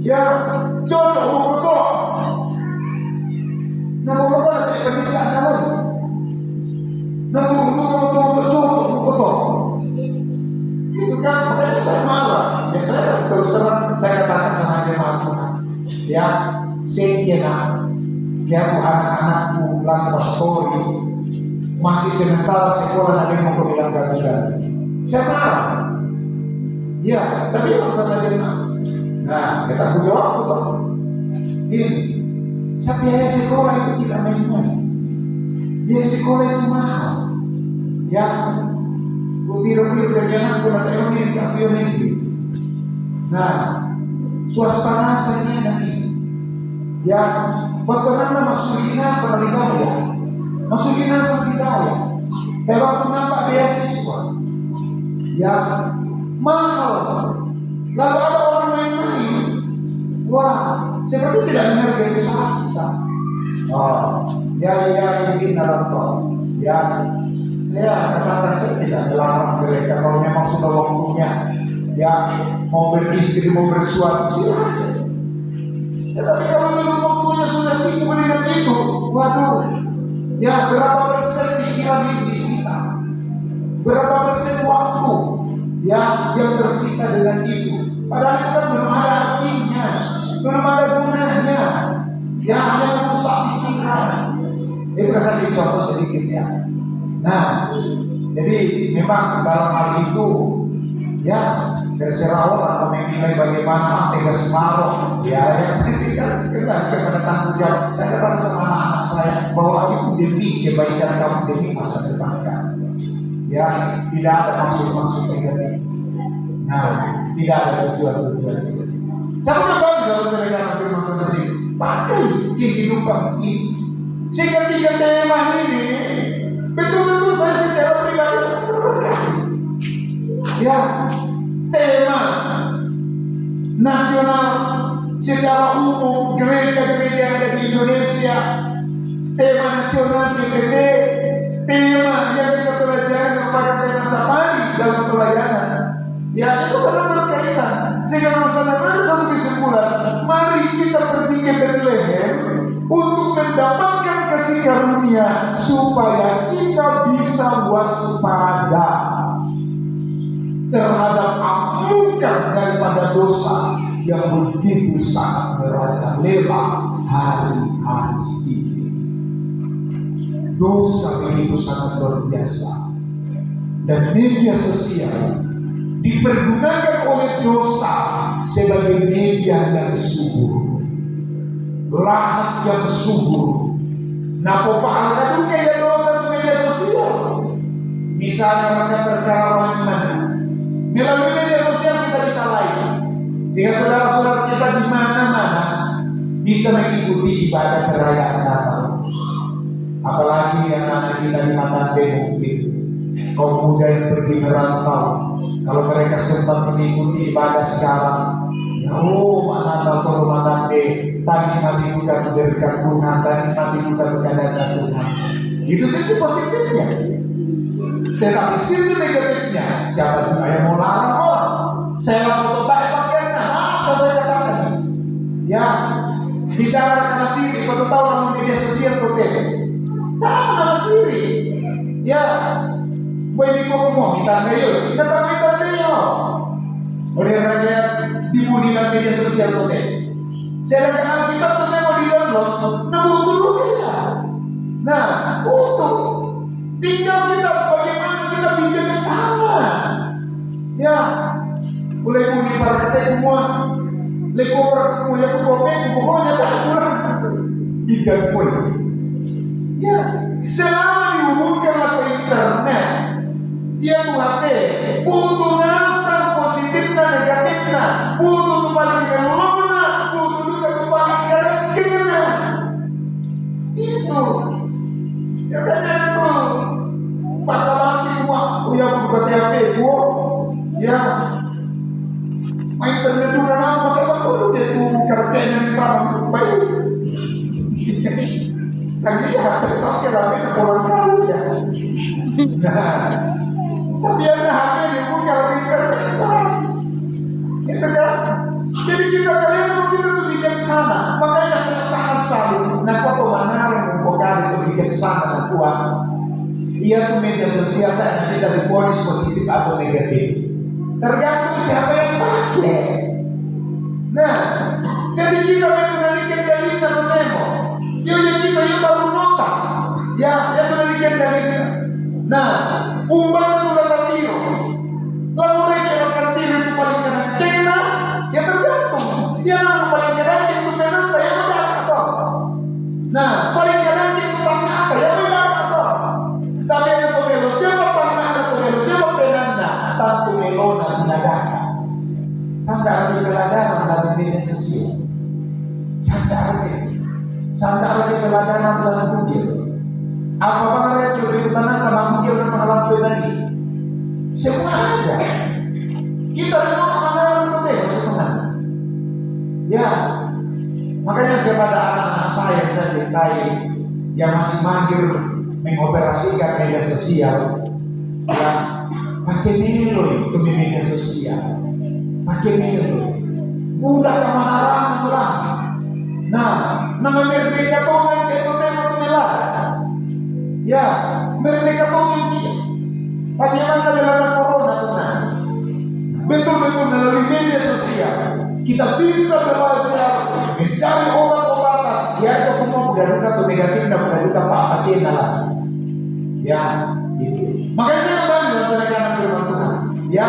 Ya, jodoh betul. Nah, mau apa nanti penisah lagi? Nah, tunggu betul. Itu kan makanya saya marah. Ya saya terus terang saya katakan sama jemaat Tuhan. Ya, sekian ya anak-anakku lalu pastori masih sementara sekolah nanti mau bilang gagal. Saya marah. Ya, tapi yang saya jemaat. Nah, kita jawab betul. Ini, biaya sekolah itu tidak main-main. Biaya sekolah itu mahal. Ya, kutiru-kutiru dari anak pun ada yang ini. Nah, suasana saya nanti. Ya, bagaimana masukin asal dibayar? Masukin asal dibayar. Kalau kenapa beasiswa? Ya, mahal. Lalu ada orang main-main. Wah, seperti tidak menghargai usaha kita. Oh, ya ini dalam soal. Ya, katakan saya tidak melarang mereka kalau memang sudah waktunya. Ya, mau beristri, mau bersuami silakan. Tetapi kalau memang waktunya sudah sibuk dengan itu, waduh, ya berapa persen pikiran ini disita? Berapa persen waktu yang tersita dengan itu? Padahal itu kan belum ada artinya, belum ada gunanya. Ya hanya merusak pikiran. Itu saya contoh sedikit ya. Nah, jadi memang dalam hal itu ya terserah orang menilai bagaimana tegas marah. Ya yang penting kan kita kepada tanggung jawab. Saya katakan sama anak-anak saya bahwa itu demi kebaikan kamu, demi masa depan kamu. Ya tidak ada maksud negatif. Nah, tidak ada tujuan. Jangan bangga kalau mereka firman Tuhan pakai kehidupan ini. Sehingga tiga tema ini betul-betul saya secara pribadi ya tema nasional secara umum gereja-gereja yang ada di Indonesia, tema nasional GPD, tema yang kita pelajari merupakan tema safari dalam pelayanan. Ya, itu sangat berkaitan. Sehingga masalah ada satu kesimpulan, mari kita pergi ke Bethlehem untuk mendapatkan kasih karunia supaya kita bisa waspada terhadap amukan daripada dosa yang begitu sangat merajalela hari-hari ini. Dosa begitu sangat luar biasa, dan media sosial dipergunakan oleh dosa sebagai media yang subur, lahan yang subur. Nah, pepalakan kayak dosa di media sosial. Misalnya mereka perkara rohani, melalui media sosial kita bisa lain, sehingga saudara-saudara kita di mana-mana bisa mengikuti ibadah perayaan Natal. Apalagi yang anak kita di Matande, mungkin kaum muda yang pergi merantau, kalau mereka sempat mengikuti ibadah sekarang, ya Natal ke Matande, tadi mati bukan berkat Tuhan, tadi mati bukan berkat Tuhan. Itu sisi positifnya. Tetapi sisi negatifnya, siapa juga yang mau larang orang? Saya lakukan tak pakaiannya, apa saya katakan? Ya, bicara karena siri, kau tahu nama media sosial kau tahu nama siri. Ya, boleh kau ngomong, kita ngayon, kita ngayon. Oleh rakyat dibudi dalam media sosial kau saya katakan kita tuh mau di download, namun dulu kita. Nah, untuk tinggal kita bagaimana kita bijaksana. Ya, boleh budi para kata semua, lekor punya pokoknya tak kurang tiga poin. Ya, selama dihubungkan ke internet, dia tuh HP, butuh rasa positif dan negatifnya, butuh paling melona, butuh juga paling kena. Itu. Ya kan itu masalah semua. Ya buat HP gua, ya main internet dulu apa kalau dulu dia tuh kerjanya di tangan baik. Lagi ya pakai HP orang kali ya. Nah, tapi ada HP dia punya lagi kerja. Itu kan. Jadi kita kalian begitu tuh bijaksana. Makanya saya sangat salut. Nah, kau mana yang membuat itu bijaksana dan kuat? Ia tuh media sosial tak bisa diponis positif atau negatif. Tergantung siapa yang pakai. Nah, jadi kita mengendalikan dalilnya menemo. Yang kita yang baru nota. Ya, yang mengendalikan dalilnya. Nah, umumnya sudah tertiru. Lalu mereka yang tertiru itu paling kena, ya tergantung. Dia yang paling kena itu menanta yang ada atau. Nah, paling kena itu tangga apa yang ada atau. Tapi yang pemelo siapa pernah ada pemelo siapa penanda tantu melona tinadakan. Sampai ada peladanan dalam media sosial. Sampai ada peladanan dalam Google. Apa mereka berhubungan sama Google dan mengalam pribadi? Semua ada. Kita memang mengalam pribadi sebenarnya. Ya, makanya saya pada anak-anak saya yang saya cintai yang masih mahir mengoperasikan media sosial, ya, pakai Melo itu media sosial, pakai Melo, mudah kemana-mana pulang. Nah, nama merdeka tongeng itu memang melah, ya, merdeka tongeng dia. Bagaimana dalam corona tuh? Betul-betul melalui media sosial kita bisa belajar mencari obat-obatan. Ya, itu semua udah duka tuh negatif dan udah duka Pak Atina lah. Ya, gitu. Makanya saya bangga dengan firman Tuhan. Ya,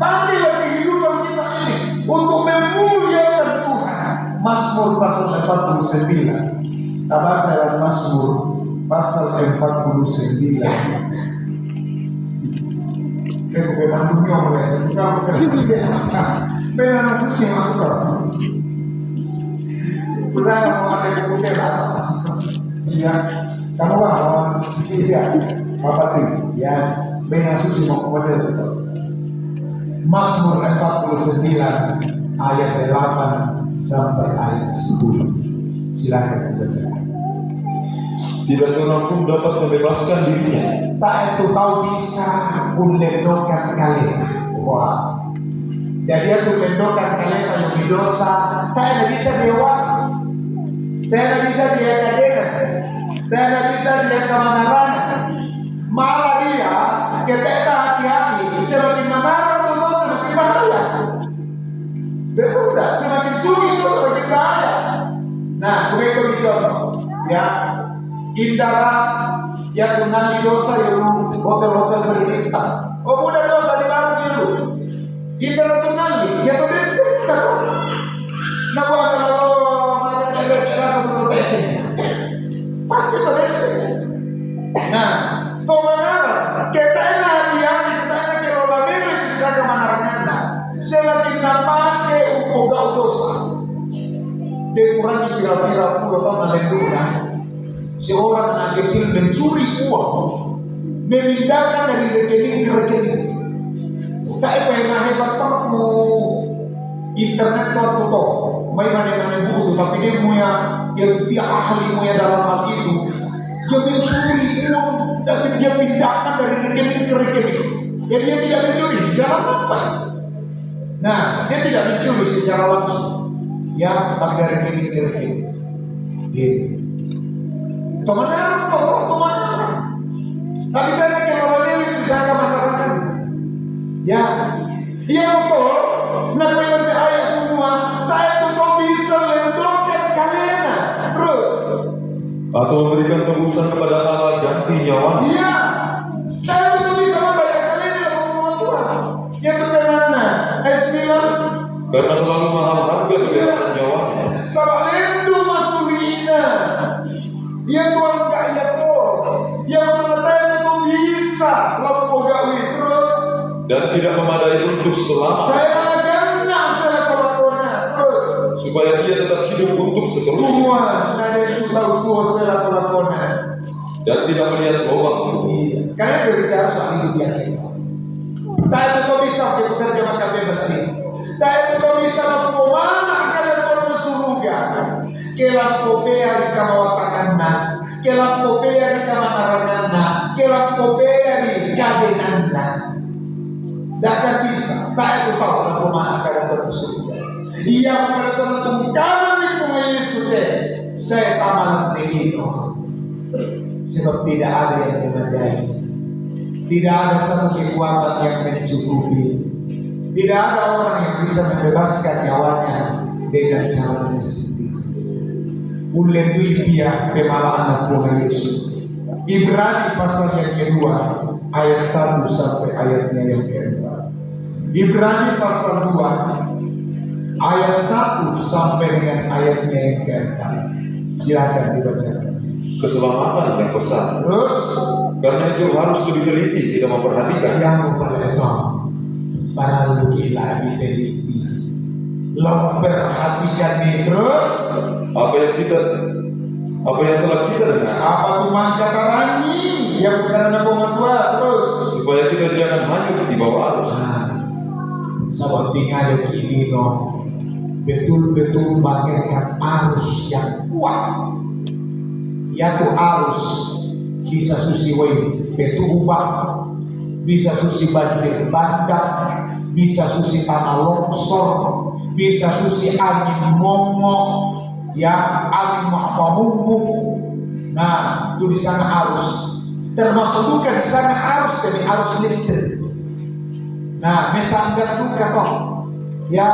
pakai kehidupan kita ini untuk memuliakan Tuhan. Mazmur pasal 49. Tambah saya Mazmur pasal 49. Bukan dunia mulai, bukan suci masuk. Kita mau ada kemudian apa? Ya, kamu lah, tidak apa sih? Ya, benar suci mau kemudian. Mazmur 49 ayat 8 sampai ayat 10. Silakan dibaca. Tidak seorang pun dapat membebaskan dirinya. Tak itu tahu bisa unlendokan kalian. Wah. Jadi aku lendokan kalian yang berdosa. Tak bisa dia waktu. Tak bisa dia kadenan. Tak bisa dia kemana-mana. Malah dia ketika hati-hati semakin mengarah itu semakin bahaya. Betul tak? Semakin sulit itu semakin bahaya. Nah, begitu dicontoh. Ya, Indara yang menangi dosa yang hotel-hotel berbintang. Oh, mudah dosa di bawah dulu. Indara tunangi, dia tuh bersih. Nah, buat kalau mereka betul bersih, pasti bersih. Nah, kebenaran kita ini hati-hati, kita ini kalau milik bisa kemana-mana. Semakin pakai untuk dosa. Dia kurangi kira-kira 10 tahun lenduran. Seorang anak kecil mencuri uang, memindahkan dari rekening ke rekening. Tak pernah hebat kamu internet waktu itu, main buku, tapi dia punya yang dia ahli punya dalam hal itu. Dia mencuri uang, tapi dia pindahkan dari rekening ke rekening. Jadi dia tidak mencuri, dalam apa? Nah, dia tidak mencuri secara langsung, ya, tapi dari rekening ke rekening. Gitu. Teman. Tapi dari yang ini bisa kemana-mana. Ya, dia betul. Nah, kalau ayat semua, tak itu kau bisa lendokan kalian. Terus, Atau memberikan tebusan kepada Allah ganti nyawanya. iya, tak itu bisa membayar kalian yang membuat Tuhan. Yang bagaimana? Ayat 9. Karena terlalu mahal harga kebebasan nyawanya. Sabak lendu masulinya. Dia Tuhan kaya kok. Yang mengatakan itu bisa lalu gawi terus. Dan tidak memadai untuk selama. Kaya ganda saya kelakuannya terus. Supaya dia tetap hidup untuk seterusnya. Semua ada itu tahu tua saya kelakuannya. Dan tidak melihat lubang. Karena berbicara soal hidup yang kita. Tak itu kau bisa bekerja makan bebas ini. Tak itu kau bisa lakukan mana kalian perlu surga. Kelam kopea di kamawatakanna, kelam kopea di kamanarananna, kelam kopea di kadenanna. Tak akan bisa. Tak itu tahu lakukan mana kalian perlu surga. Ia mengatakan tungkaran di rumah Yesus saya taman itu. Sebab tidak ada yang memadai. Tidak ada satu kekuatan yang mencukupi. Tidak ada orang yang bisa membebaskan nyawanya dengan caranya sendiri. Ulendui dia pemalaan Tuhan Yesus. Ibrani pasal yang kedua ayat 1 sampai ayatnya yang keempat. Ibrani pasal 2 ayat 1 sampai dengan ayatnya yang keempat. Silakan dibaca. Keselamatan yang besar. Terus, Karena itu harus lebih teliti kita memperhatikan. yang memperhatikan para lagi teliti. Memperhatikan nih terus. Apa yang telah kita dengar. Apa tuh mas kata rangi yang karena tua terus. Supaya kita jangan hanyut di bawah arus. Sahabat tinggal ini no, betul-betul bagaikan arus yang kuat. Yaitu arus bisa susi wei petubah, bisa susi banjir bandang, bisa susi tanah longsor, bisa susi angin momok, ya angin mahamumbuk. Nah, itu di sana arus. Termasuk juga di sana arus jadi arus listrik. Nah, mesanggat juga toh. Ya,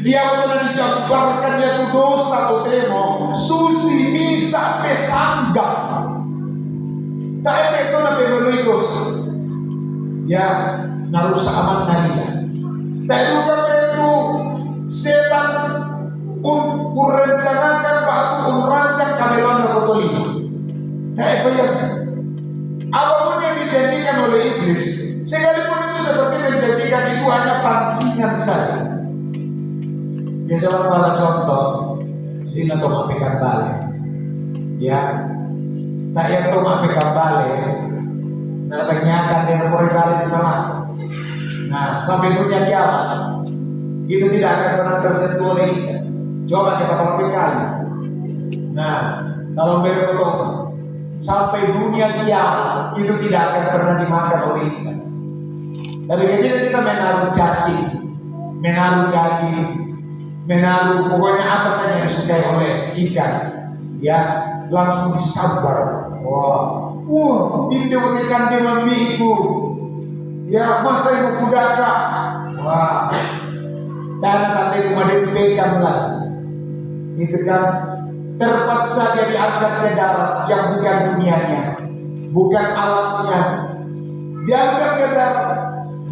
dia pernah digambarkan yaitu dosa atau demo susi bisa pesanggap. Tak itu nabi berikut. Ya, narusa aman nanya. Tak juga itu setan rencanakan waktu merancang kamelan rotoli. Tak bayar. Apapun yang dijadikan oleh iblis, sekalipun itu seperti menjadikan itu hanya pancingan saja. Biasa pada contoh, sini atau mapikan balik, ya, tak yang tuh mapikan balik, nah ternyata dia boleh balik di mana? Nah sampai dunia kiamat, itu tidak akan pernah tersentuh oleh ikan. Coba kita perhatikan. Nah, kalau berpotong sampai dunia kiamat itu tidak akan pernah dimakan oleh ikan. Tapi ketika kita menaruh cacing, menaruh daging, menaruh pokoknya apa saja yang disukai oleh ikan, ya langsung disabar. Wah, itu ikan dengan minggu. Ya masa yang kudaka. Wah, dan nanti memerdekakan lagi. Itu kan terpaksa dia diangkat ke darat yang bukan dunianya, bukan alatnya. Diangkat ke darat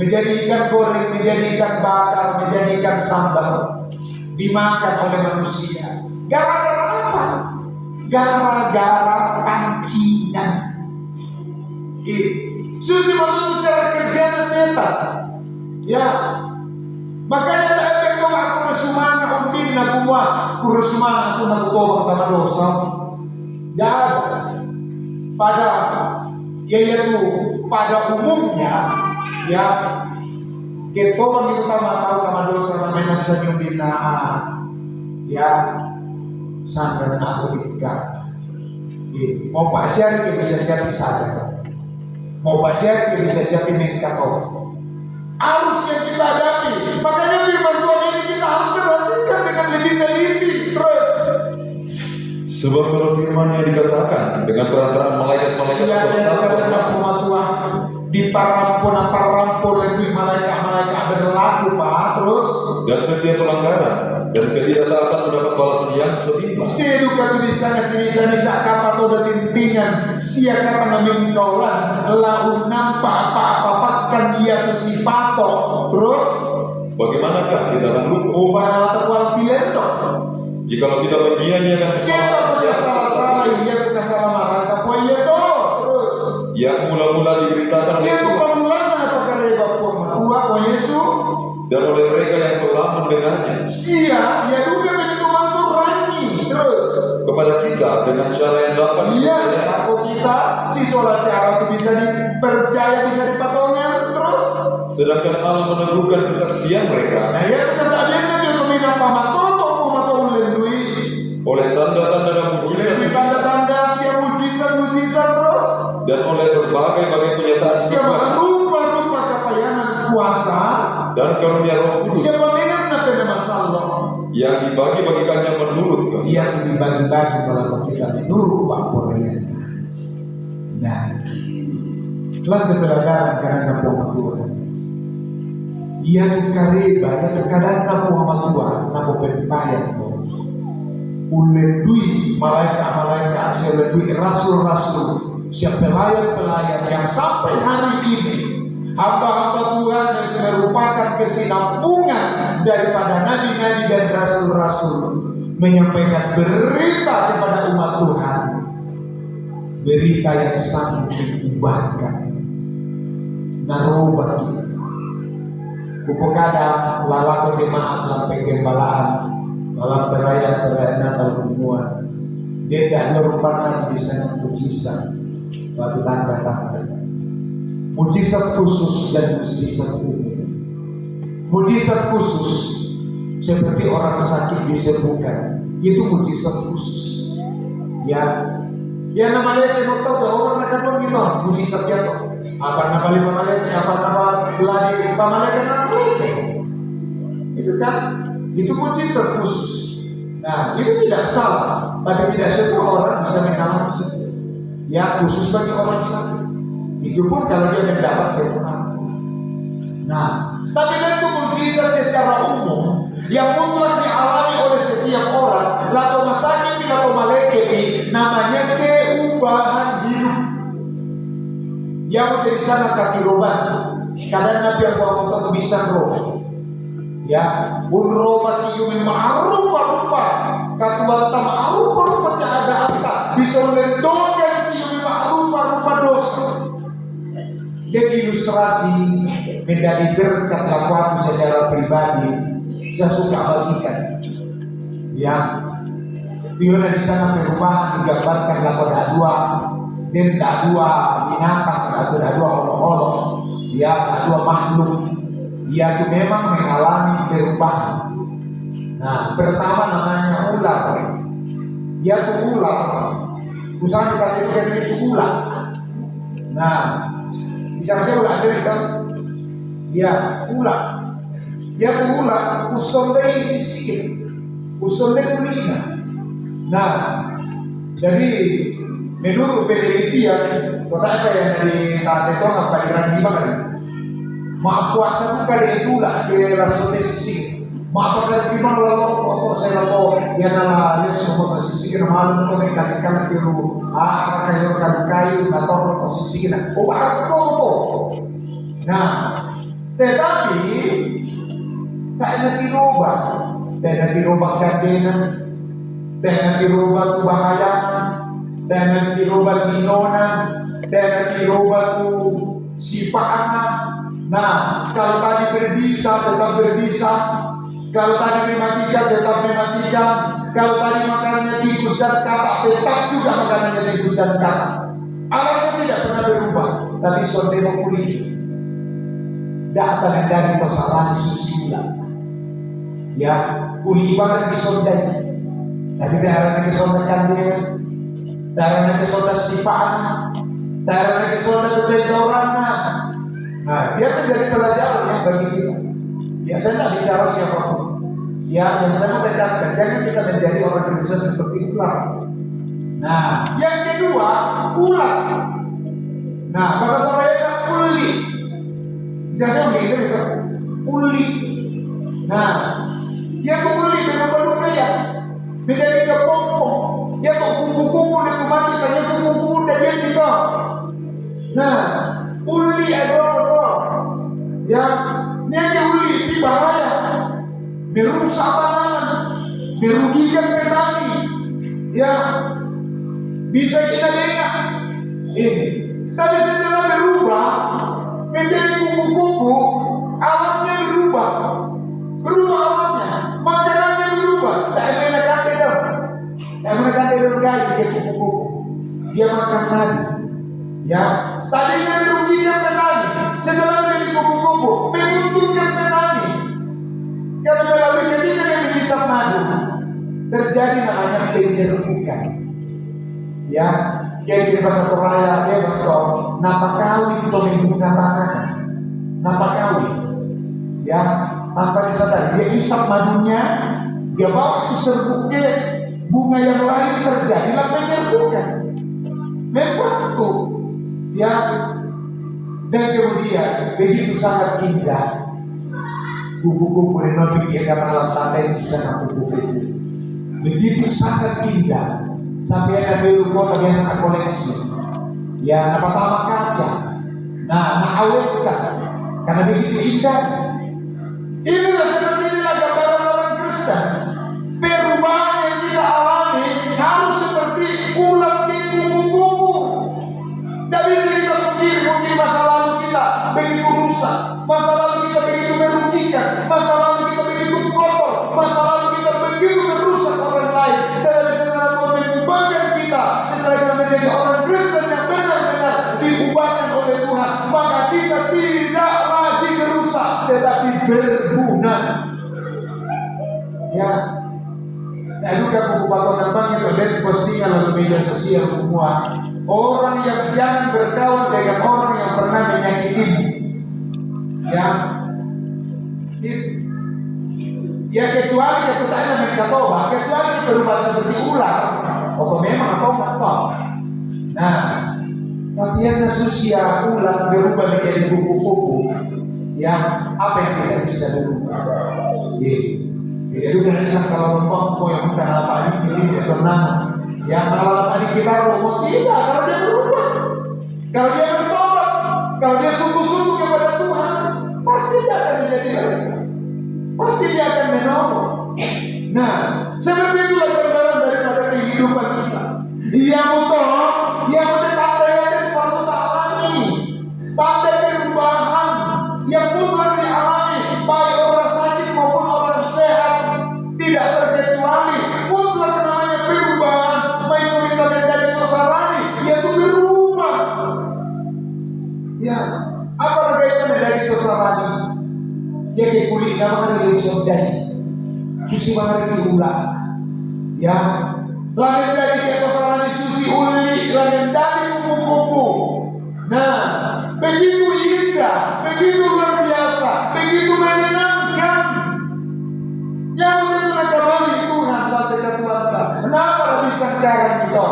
menjadi ikan goreng, menjadi ikan bakar, menjadi ikan sambal, dimakan oleh manusia. Gara-gara apa? Gara-gara pancingan. Susi menurut cara kerja setan. Ya, makanya tak ada kau aku resumana umpin nak buat, aku resumana aku nak bawa tanah dosa. Dan pada yaitu pada umumnya, ya kita orang itu tahu tanah dosa namanya senyum binaan, ya sampai aku dikat. Mau pasien kita bisa siapin saja. Mau pasien kita bisa siapin mengkatau. Arus yang kita hadapi, makanya firman Tuhan ini kita harus perhatikan dengan lebih teliti terus. Sebab kalau firman-Nya dikatakan dengan perantaraan malaikat-malaikat umat Tuhan diparampun lebih malaikat berlaku Pak terus. Dan setiap pelanggaran dan ketidaktaatan mendapat balasan yang setimpal. Seduka tu di sana sini kata atau tintingan sia kata memingkaulan lau nampak apa-apakan dia kesipato terus. Bagaimanakah kita mendukung? Ubah terbang pilendok. Jikalau kita menyia-nyiakan kesalahan salah iya kita salah marah apa iya toh terus. Yang mula-mula diberitakan oleh Tuhan. Mula-mula apakah reba puan Yesus dan oleh mereka yang telah mendengarnya. Sia ya juga begitu mantu rani terus kepada kita dengan cara yang dapat dipercaya. Aku kita si soal cara itu bisa dipercaya, bisa dipatongan terus. Sedangkan Allah meneguhkan kesaksian mereka. Nah ya kesaksiannya dia meminta pamatoto lendui oleh tanda-tanda dan mujizat. Tanda-tanda siap mujizat terus. Dan oleh berbagai penyataan siapa rupa-rupa kepayanan kuasa dan karunia Roh Kudus. Siapa minat nanti masalah yang dibagi-bagikannya menurut yang dibagi-bagi kalau kita menurut Pak Polri. Nah, telah dipelajari karena Muhammad Tuhan. Yang kareba dan terkadang Muhammad Tuhan nama berbayar uledui malaikat-malaikat uledui rasul-rasul siap pelayan-pelayan yang sampai hari ini hamba-hamba Tuhan yang merupakan kesinambungan daripada nabi-nabi dan rasul-rasul menyampaikan berita kepada umat Tuhan, berita yang sangat mengubahkan narobah kita. Kupukada lalako jemaat dalam penggembalaan dalam perayaan Natal semua dia tidak merupakan bisa mujizat batu tanda-tanda mujizat khusus dan mujizat umum. Mujizat khusus seperti orang sakit disembuhkan itu mujizat khusus ya namanya kita tahu orang akan begitu mujizat jatuh apa nama malaikat apa nama lagi malaikat itu kan itu mujizat khusus. Nah itu tidak salah tapi tidak semua orang bisa mengalami ya khusus bagi orang sakit. Itu pun kalau dia mendapat kemenangan. Nah, tapi itu mujizat secara umum yang mutlak dialami oleh setiap orang. Lato masakit atau malaikat namanya keubahan hidup. Yang dari sana kaki roban. Kadang Nabi yang bawa bisa roh. Ya, unrobat yumin ma'rufa katuan ma'rufa ada apa bisa melendongkan yumin ma'rufa dosa. Jadi ilustrasi menjadi berkat lakukan secara pribadi saya suka bagikan ya Tiada di sana perubahan digambarkan kepada dua dan dua binatang atau dua Allah ya dua makhluk Dia itu memang mengalami perubahan. Nah, pertama namanya ular. Dia itu ular. Misalnya kita itu ular. Nah, misalnya ular itu dia ular. Dia itu ular. Usondai sisi, usondai kulina. Nah, jadi menurut penelitian, kota apa yang dari Tateto apa yang kan? Mak kuasa bukan itu lah ke rasulnya sisi. Mak pakai gimana lalu atau saya lalu yang nala semua sisi kita malu tuh mereka ikan biru. Kayu kayu atau posisi kita. Oh aku. Nah, tetapi tak ada dirubah, tak ada dirubah kadena, tak ada dirubah kebahagiaan, tak ada dirubah minona, tak ada dirubah sifatnya. Nah, kalau tadi berbisa tetap berbisa, kalau tadi mematikan tetap mematikan, kalau tadi makanannya tikus dan katak tetap juga makanannya tikus dan katak. Alamnya tidak pernah berubah, tapi sondemo kulit datang dari kesalahan susila. Ya, kulit ibarat disondai, tapi darahnya disondakan dia, darahnya disondak sifatnya, darahnya disondak kebedorannya. Nah, dia menjadi pelajaran yang bagi kita. Ya, saya tidak bicara siapapun. Ya, yang saya mau tekankan, jangan kita menjadi orang Kristen seperti ular. Nah, yang kedua, ular. Nah, bahasa Korea uli. Misalnya begini, uli. Nah, dia tuh uli berubah kaya, menjadi kepompong. Dia tuh kumpul-kumpul itu mati, tanya kumpul-kumpul dan dia juga. Nah, uli adalah ya, ini uli ini bahaya, merusak tanaman, merugikan petani, ya bisa kita dengar ini. Tapi setelah berubah menjadi kupu-kupu, alamnya berubah alamnya, makanannya berubah. Tak menekan gaji ke kupu-kupu, dia makan lagi, ya. Tadinya merugikan petani, setelah menjadi kupu-kupu menguntungkan petani. Karena melalui ketika yang bisa madu terjadi namanya penyerupukan. Ya, kayak di bahasa Korea dia bahasa napa kawin itu membuka tanah, napa kawin. Ya, tanpa disadari dia isap madunya, dia bawa itu serbuknya bunga yang lain terjadilah penyerupukan. Membantu. Ya, dan kemudian begitu sangat indah kupu-kupu yang dia kata alam tanda itu sangat kupu-kupu begitu sangat indah sampai ada di rumah yang sangat koleksi ya pertama kaca nah awetkan karena begitu indah. Inilah seperti inilah gambaran orang Kristen. Perubahan yang kita alami harus seperti ulat di kupu-kupu. Tidak bisa kita mungkin masa lalu kita begitu rusak, masa lalu kita begitu merugikan, masa lalu kita begitu kotor, masa lalu kita begitu merusak orang lain. Dan setelah Tuhan mengubahkan kita, setelah kita menjadi orang Kristen yang benar-benar diubahkan oleh Tuhan, maka kita tidak lagi merusak, tetapi berguna. Ya, lalu kamu bukan bang itu dari postingan lalu media sosial semua. Orang yang jangan berkawan dengan orang yang pernah menyakitimu. Ya, ya kecuali ketuanya mereka toba, kecuali berubah seperti ular, atau memang atau apa. Nah, tapi yang susia ular berubah menjadi kupu-kupu. Ya, apa yang tidak bisa berubah? Jadi bukan bisa kalau ngomong yang bukan apa ini dia tenang. Yang kalau tadi kita ngomong tidak, kalau dia berubah, kalau dia bertobat, kalau dia sungguh-sungguh kepada Tuhan, pasti dia akan menjadi mereka, pasti dia akan menolong. Nah, seperti itulah gambaran daripada kehidupan kita. Yang utama, yang tanda-tanda perlu tak alami, tanda perubahan yang mutlak dialami, baik orang sakit maupun orang sehat, tidak terkecuali mutlak namanya perubahan. Ya, apa kaitannya dari kesalahan? esok jadi susi mari diulang ya lain dari kesalahan susi uli lain dari kupu-kupu. Nah begitu indah, begitu luar biasa, begitu menyenangkan yang mereka kembali Tuhan dan dekat Tuhan. Kenapa bisa sekarang itu?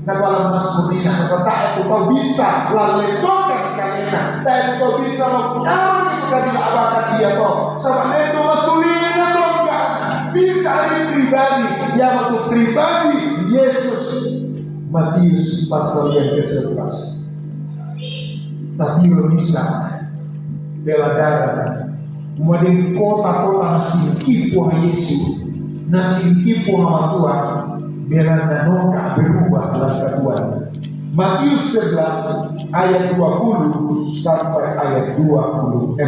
Nah kalau masuknya, tak itu kau bisa laletokan kalian, tak itu kau bisa melakukan itu kabila abakan dia kau. Sama itu masulina kau enggak bisa ini pribadi, yang untuk pribadi Yesus. Matius pasal yang ke-11. Tapi bisa bela darah. Kemudian kota-kota nasi kipu Yesus, nasi kipu nama Tuhan. Biar nanoka berubah dalam kedua. Matius 11 ayat 20 sampai ayat 24.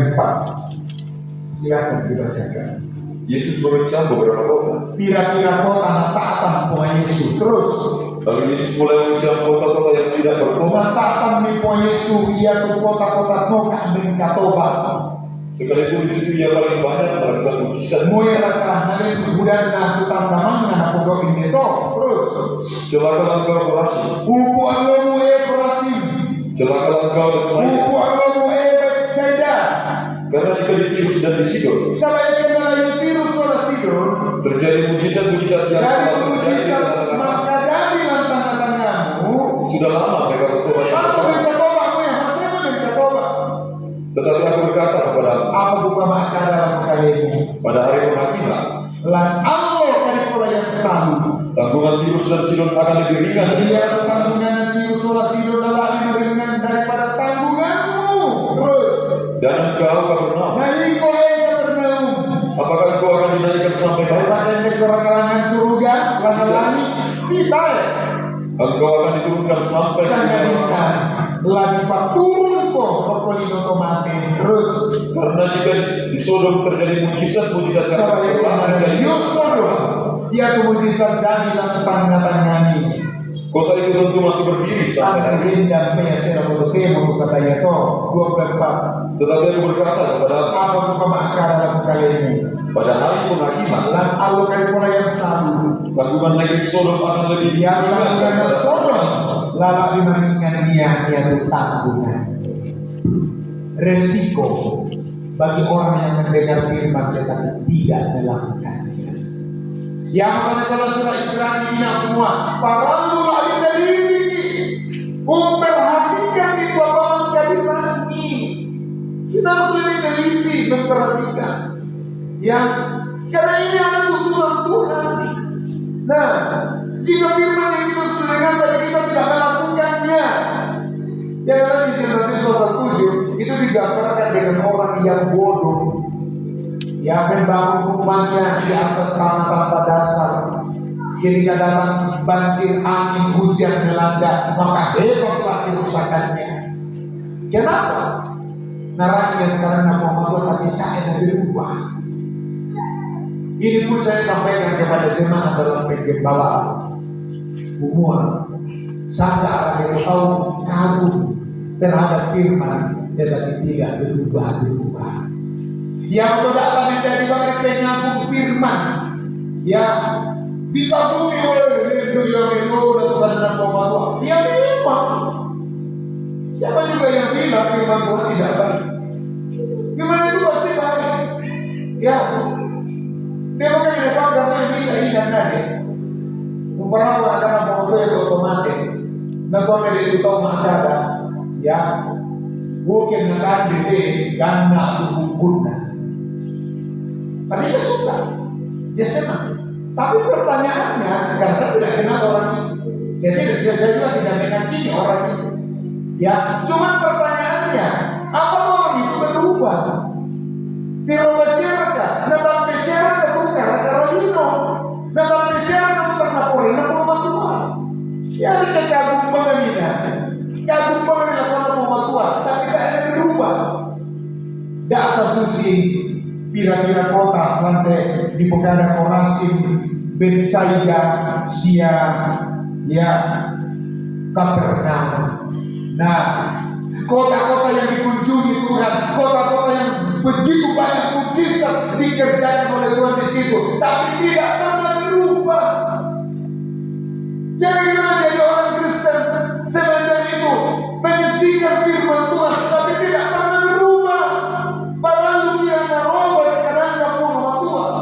Silakan dibacakan. Yesus memeriksa beberapa kota. Pira-pira kota nataatan Tuhan Yesus. Terus Lalu Yesus mulai memeriksa kota-kota yang tidak bertobat. nataatan ni Tuhan Yesus ia tu kota-kota noka ambil katobat. Sekalipun di situ yang paling banyak melakukan mujizat. Moirakan nalin budan na tutang damang na pokok ini to. Terus Celakalah engkau Korazin. upu anggamu Korazin. Celakalah engkau Betsaida. Upu anggamu Betsaida. Karena jika di Tirus dan di Sidon Sampai kenal Tirus dan Sidon terjadi mujizat-mujizat yang dari telah terjadi mujizat dalam maka dari lantang-lantangmu sudah lama mereka bertobat. aku minta tobat aku yang masih minta tobat. Tetapi aku berkata kepadamu, Apa buka maka dalam kalimu pada hari penghakiman lan Allah kali pola yang selalu tanggungan Tirus dan Sidon akan lebih ringan. dia tanggungan Tirus dan Sidon adalah lebih ringan daripada tanggunganmu. Terus Dan engkau Kapernaum, naik oleh Kapernaum apakah engkau akan dinaikkan sampai ke daripada kekorangan surga lana langit tidak engkau akan diturunkan sampai ke sangat lagi pak turun kok pokoknya otomatis. Terus karena jika di Sodom terjadi mujizat-mujizat yang saya telah terjadi, Yusuf dia kemudian dari tangga-tangani kota itu tentu masih berdiri sampai hari ini. Angin dan menyesal untuk temu kata ya toh 24. Tetapi aku berkata kepadamu, Apa buka makar dalam kali ini pada hari penghakiman lan Allah kali pola yang selalu tanggungan negeri Sodom akan lebih dia ringan melakukan daripada Sodom lala dibandingkan dia itu tanggungan. Resiko bagi orang yang mendengar firman tetapi tidak melakukannya. Yang mana kalau surah Ibrani semua paramu lagi dari ini memperhatikan di Bapak menjadi mati. Kita harus lebih teliti memperhatikan. Ya, karena ini ada tuntunan Tuhan. Nah, jika firman yang kita sudah dengar tapi kita tidak melakukannya, ya karena di sini pasal 7 itu digambarkan dengan orang yang bodoh, yang membangun rumahnya di atas tanah tanpa dasar. Ketika datang banjir, angin, hujan melanda, maka hebatlah kerusakannya. Kenapa? Narangnya karena mau tapi tak ada berubah. Ini pun saya sampaikan kepada jemaat dalam penggembalaan umur. Sadar kita tahu kagum terhadap firman tetapi tidak berubah. Yang tidaklah menjadi bagian pengagum firman, ya dikagumi oleh yang Tuhan dan pembawa. Ya memang. Siapa juga yang bilang firman Tuhan tidak baik? Firman itu pasti baik. Ya, dia bukan yang katanya bisa ini dan tadi. Umpama akan mau itu otomatis. Nah, kalau itu tahu masalah, ya mungkin akan di gana hukumnya. Tadi dia suka, dia senang. Tapi pertanyaannya, karena saya tidak kenal orang itu, jadi saya juga tidak meyakini orang itu. Ya, cuma pertanyaannya, apa orang itu berubah? Tidak masyarakat, datang masyarakat bukan Carolino, datang masyarakat pernah boleh nak rumah Tuhan. Ya, kita kagum pengamina, kagum pengamina kalau rumah Tuhan, tapi tidak ada berubah. Di atas susi pira-pira kota lantai di Bekada Korazin, Betsaida, ya Kapernaum. Nah, kota-kota yang dikunjungi Tuhan, kota-kota yang begitu banyak mujizat dikerjakan oleh Tuhan di situ, tapi tidak pernah berubah. Jangan jadi orang Kristen semacam itu, menyaksikan firman Tuhan, tapi tidak pernah berubah. Padahal dia narobah karena nama Tuhan.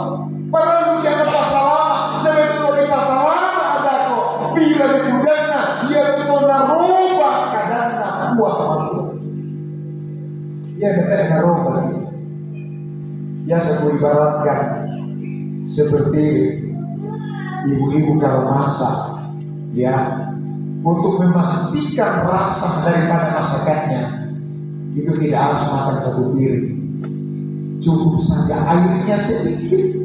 Padahal dia ada pasal lama, sebetulnya di pasal lama ada kok. Bila dibudaknya, dia itu narobah karena nama Tuhan. Dia tidak narobah. Ya saya ibaratkan seperti ibu-ibu kalau masak, ya, untuk memastikan rasa daripada masakannya itu tidak harus makan satu piring, cukup saja airnya sedikit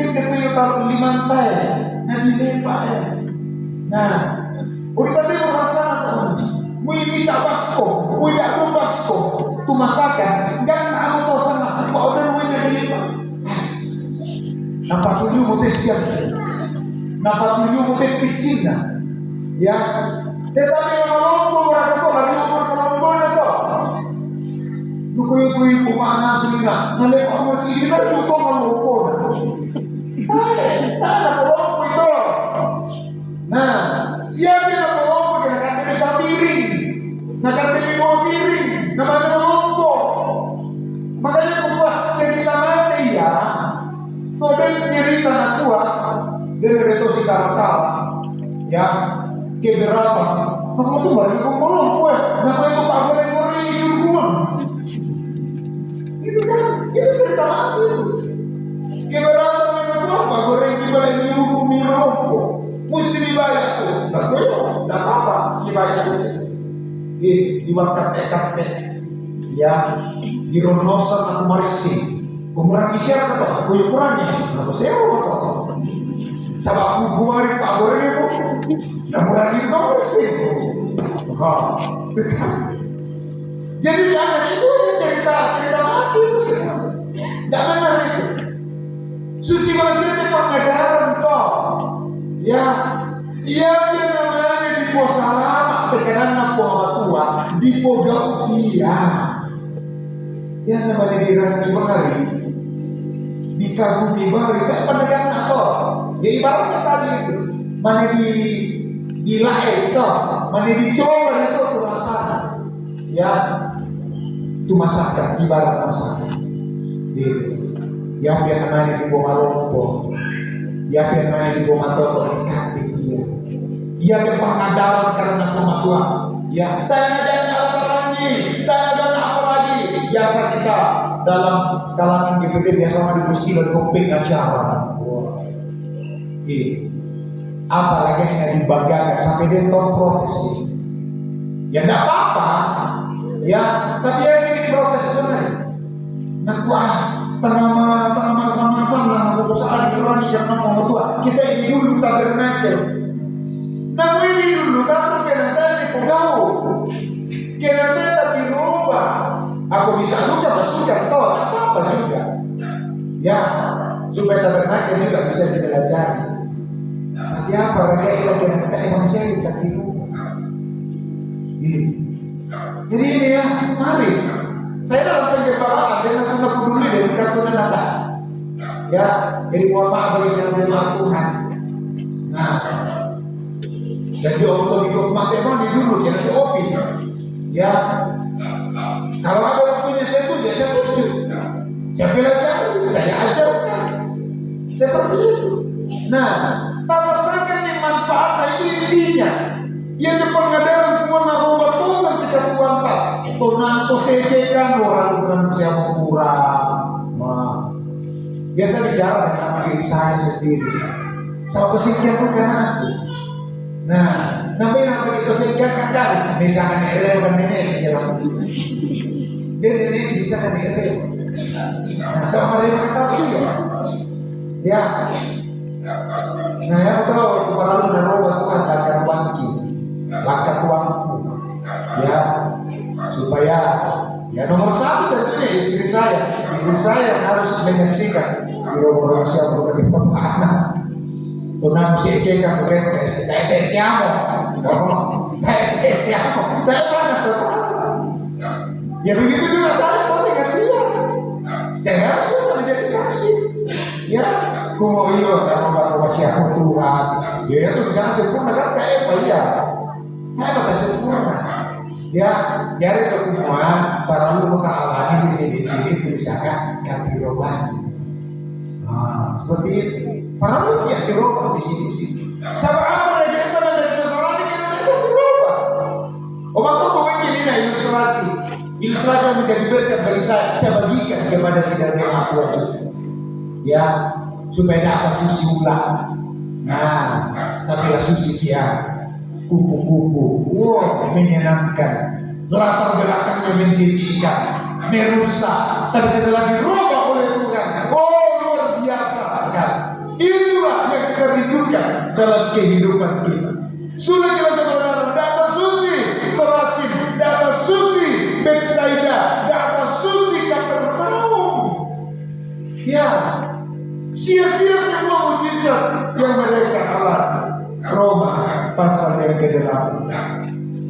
kita taruh di mantai, nah dilepak ya. Nah, udah tadi merasa mui bisa basko, mui tak basko, tu masakan, jangan aku tahu sana, kau udah mui dah dilepak. Nampak tujuh mute siap, nampak tujuh mute picina, ya. Tetapi yang melompo berada kau lagi umur mana kau? Nukuyu mana sehingga nalepak masih kita juga melompo. Tak ada melompo itu. Nah, ia bila melompo dia akan bisa piring, nak akan bawa piring, namanya melompo. Makanya buat cerita mati ya. Kau cerita anak tua dari itu si karakter, ya, keberapa? Kamu tuh balik ngomong gue, namanya itu Pak Goreng itu gue. Itu kan, itu cerita mati. Keberapa mereka tuh Pak Goreng dibalik nyuruh miroko, mesti dibayar tuh. Nah gue tidak apa, dibayar tuh. Di waktu ya, di Ronosa aku marisi. Kumurangi siapa tuh? Aku kurangi. Kenapa saya tuh? Sama aku kumari Pak Goreng itu. Kumurangi kau sih. Jadi jangan itu cerita mati itu semua. Jangan hari itu. Susi maksudnya pengajaran kau. Ya, dia namanya di posa lama tekanan apa tua di podok dia. Yang namanya dirani mengari, dikagumi bari, kan pendekat atau ya ibaratnya tadi itu, mana di lain itu, mana dicoba itu terasa, ya itu masakan, ibarat masakan, gitu. Yang dia namanya di bawah lompo, yang dia namanya di bawah toto ikat dia, dia berpengadalan karena pemakuan, ya tanya lagi, biasa kita dalam kalangan GPD biasa diskusi dan topik acara. Wah, apalagi hanya dibanggakan sampai dia protes sih. Ya tidak apa-apa, ya. Tapi yang ini protes sebenarnya. Nah, tengah masa-masa lah aku saat diserang karena mau tua. Kita ini dulu tabernakel. Nah ini dulu karena kita tadi pegawai. Kita tadi dirubah. Aku bisa juga bersuka toh apa juga, ya supaya tabernakel juga bisa dipelajari. Nanti apa mereka itu kita emosi kita tiru. Jadi ini ya, mari saya dalam pengembaraan dengan anak peduli dari katunan ada, ya jadi mohon maaf bagi saya terima Tuhan. Nah, jadi untuk hidup matematik dulu jangan diopi, ya. Kalau ada waktunya saya tuju. Saya bilang saya ajarkan seperti itu. Nah, kalau saya dimanfaatkan intinya, yang pengadaran pun narobah Tuhan kita kuantar. Tuhan to sejekan orang bukan siapa kurang. Biasa bicara dengan diri saya sendiri. Sama kesekian bukan aku. Nah, namanya apa itu sekian kan? Misalkan elemen ini jalan. Dia bisa kan elemen. Nah, sama dia kata juga. Ya. Nah, ya betul. Kepala lu narobah Tuhan akan wangi, langkah tuangku. Ya, supaya ya nomor satu tentunya istri saya harus menyaksikan di rumah siapa berarti pemaham. Tunang si Eka berarti siapa? Siapa? Siapa? Ya begitu juga saya kalau dengan dia. Saya harus menjadi saksi. Ya, kalau iya kalau baca siapa Tuhan, ya itu bisa sempurna kan kayak apa ya? Kayak apa sempurna? Ya, dari pertemuan para lu mengalami di sini berusaha yang dirubah. Seperti itu. Para lu yang dirubah di sini. Sama apa aja itu dari masalah ini kita dirubah. Waktu pemain ini ilustrasi yang menjadi berkat bagi saya bagikan kepada saudara yang aku ya, supaya dapat susi ulang. Nah, tapi lah susi dia kupu-kupu, wow, menyenangkan, latar belakangnya menjijikan, merusak, tapi setelah dirubah oleh Tuhan, oh luar biasa sekali. Itulah yang kita rindukan dalam kehidupan kita. Sudah kita benar data susi Korazim, data susi Betsaida, data susi Kapernaum. Ya, sia-sia semua mujizat yang mereka alami. Roma pasal yang ke-8.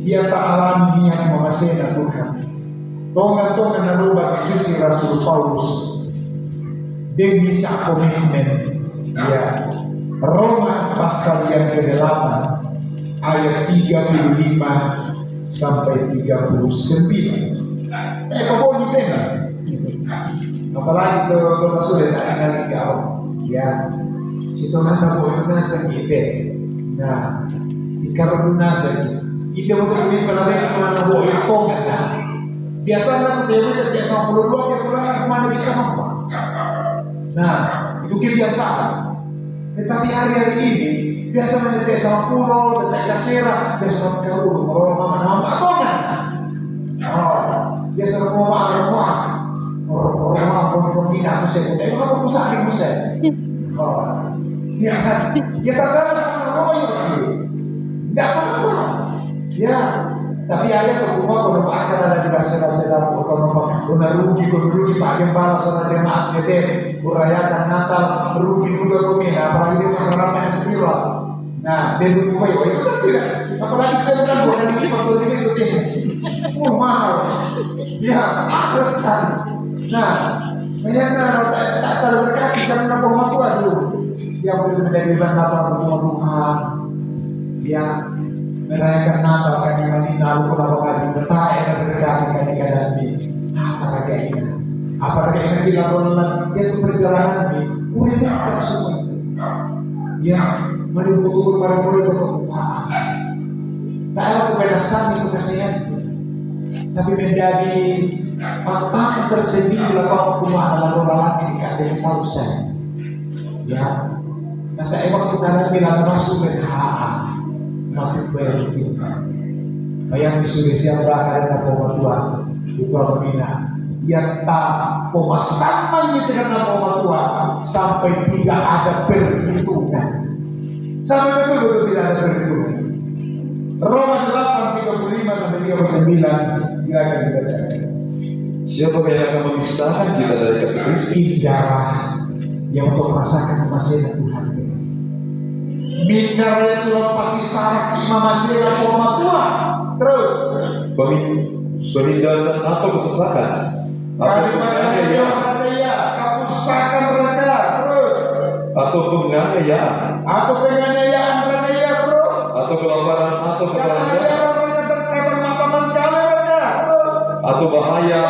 Dia tak alami yang memasena Tuhan. Tongan-tongan narubah susi Rasul Paulus. Dia bisa komitmen. Ya, Roma pasal yang ke-8 ayat 35 sampai 39. Kau boleh tengok. Apalagi kalau sudah tak ingat kau, ya, itu nanti boleh sakit. Nah, kalau guna sakit, itu untuk lebih pelan mana boleh tongan. Biasanya dia tidak sama peluang yang pulang mana bisa mampu. Nah, itu kebiasaan. Tetapi hari-hari ini biasanya detek sama pulau, detek kasera, biasa kalau mama tongan. Biasa rumah. Orang tidak bisa, tapi kalau pusat bisa. Ya kan? Ya tanda tidak apa-apa. Ya, tapi ada rumah kalau akan ada di kasera-kasera, kalau rugi pakai balas sama jemaat gede, merayakan Natal, rugi juga rumah, apalagi di masyarakat yang kira. Nah, dia rumah itu kan tidak. Apalagi saya bilang bukan ini faktor ini itu tinggi. Mahal. Ya, terus kan. Nah, ternyata tak terberkati karena pematuan dulu yang boleh menjadi bahan Natal Tuhan, yang merayakan Natal karena ini lalu kalau lagi bertanya dan berkati kadang-kadang ini apalagi ini dilakukan itu perjalanan ini boleh berkati semua itu ya mendukung para murid tak ada kebedasan itu kasihan tapi menjadi patah tersendiri lakukan rumah dalam orang ini kadang pausan ya nanti emang kita bilang masuk ke mati berhenti bayang disuruh siapa ada pematua juga pembina yang tak pemasangan itu karena pematua sampai tidak ada perhitungan sampai betul-betul tidak ada perhitungan. Roma 8:35 sampai 39 silakan dibaca. Siapa yang akan memisahkan kita dari kasih Kristus? Darah yang untuk merasakan kemasihan Tuhan. Mindarnya Tuhan pasti syarat imam masih format Tuhan. Terus penindasan atau kesesakan atau penganiayaan, kerusakan mereka terus atau penganiayaan terus atau kelaparan atau ketelanjangan atau bahaya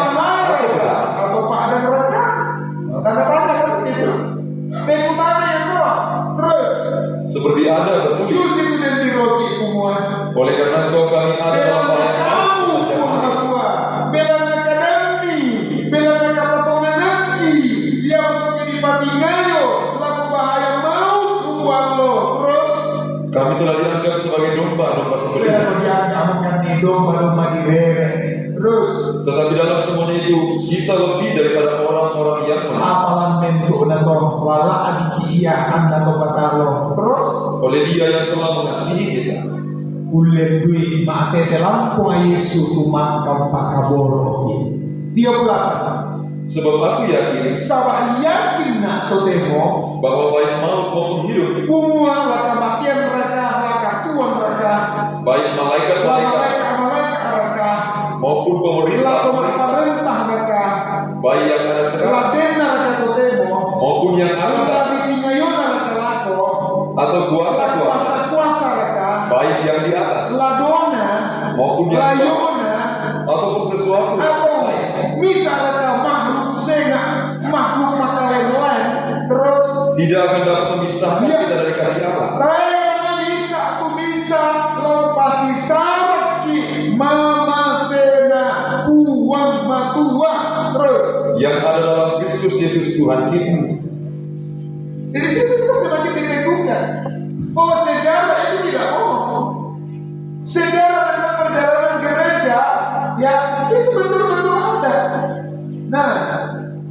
atau pada mereka tanda tanya kan itu pengutana yang doang terus seperti ada tertulis susi itu dan diroti semua oleh karena engkau kami ada dalam bahaya bela mereka potongan nanti dia untuk dipati ngayo laku bahaya mau uang lo terus kami telah dianggap sebagai domba sudah dianggap domba terus tetapi dalam semuanya itu kita lebih daripada orang-orang yang apalan bentuk dan wala adikia anda tokatalo terus oleh dia yang telah mengasihi kita ulen dui mate selampu Yesus umat kau pakaboro dia pula sebab aku yakin sabah yakin nak totemo bahwa baik maut maupun hidup semua laka makian mereka laka tuan mereka baik malaikat mereka mereka maupun pemerintah atau kuasa-kuasa, kuasa mereka, baik yang di atas ladona, maupun yang di bawah, layona, ataupun sesuatu atau lain misalnya makhluk sena, makhluk makanan lain, terus tidak akan dapat memisahkan kita dari kasih Allah. aku bisa lepasi saraki mama sena uang matua terus Yang ada dalam Kristus Yesus Tuhan kita. dari situ kita semakin diteguhkan bahwa sejarah itu tidak bohong. Sejarah tentang perjalanan gereja ya itu betul-betul ada. Nah,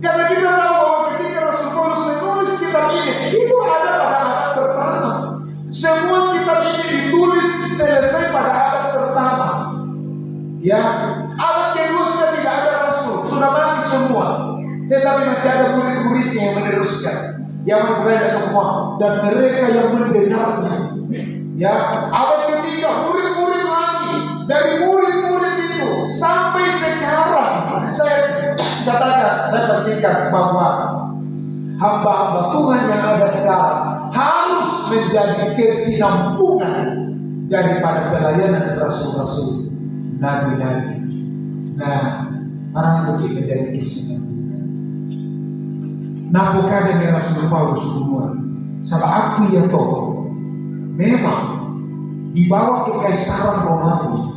karena kita tahu bahwa ketika Rasul Paulus menulis kitab ini itu ada pada abad pertama. Semua kitab ini ditulis selesai pada abad pertama. Ya, abad kedua sudah tidak ada rasul, sudah mati semua. Tetapi masih ada murid-muridnya yang meneruskan, yang membaca semua dan mereka yang mendengarnya. Ya, abad ketiga murid-murid lagi, dari murid-murid itu sampai sekarang saya katakan, saya pastikan bahwa hamba-hamba Tuhan yang ada sekarang harus menjadi kesinambungan daripada pelayanan rasul-rasul, nabi-nabi. Nah, mana mungkin menjadi kesinambungan. Nah, bukan dengan Rasul Paulus semua. Sebab aku ya toh, memang di bawah kekaisaran Romawi,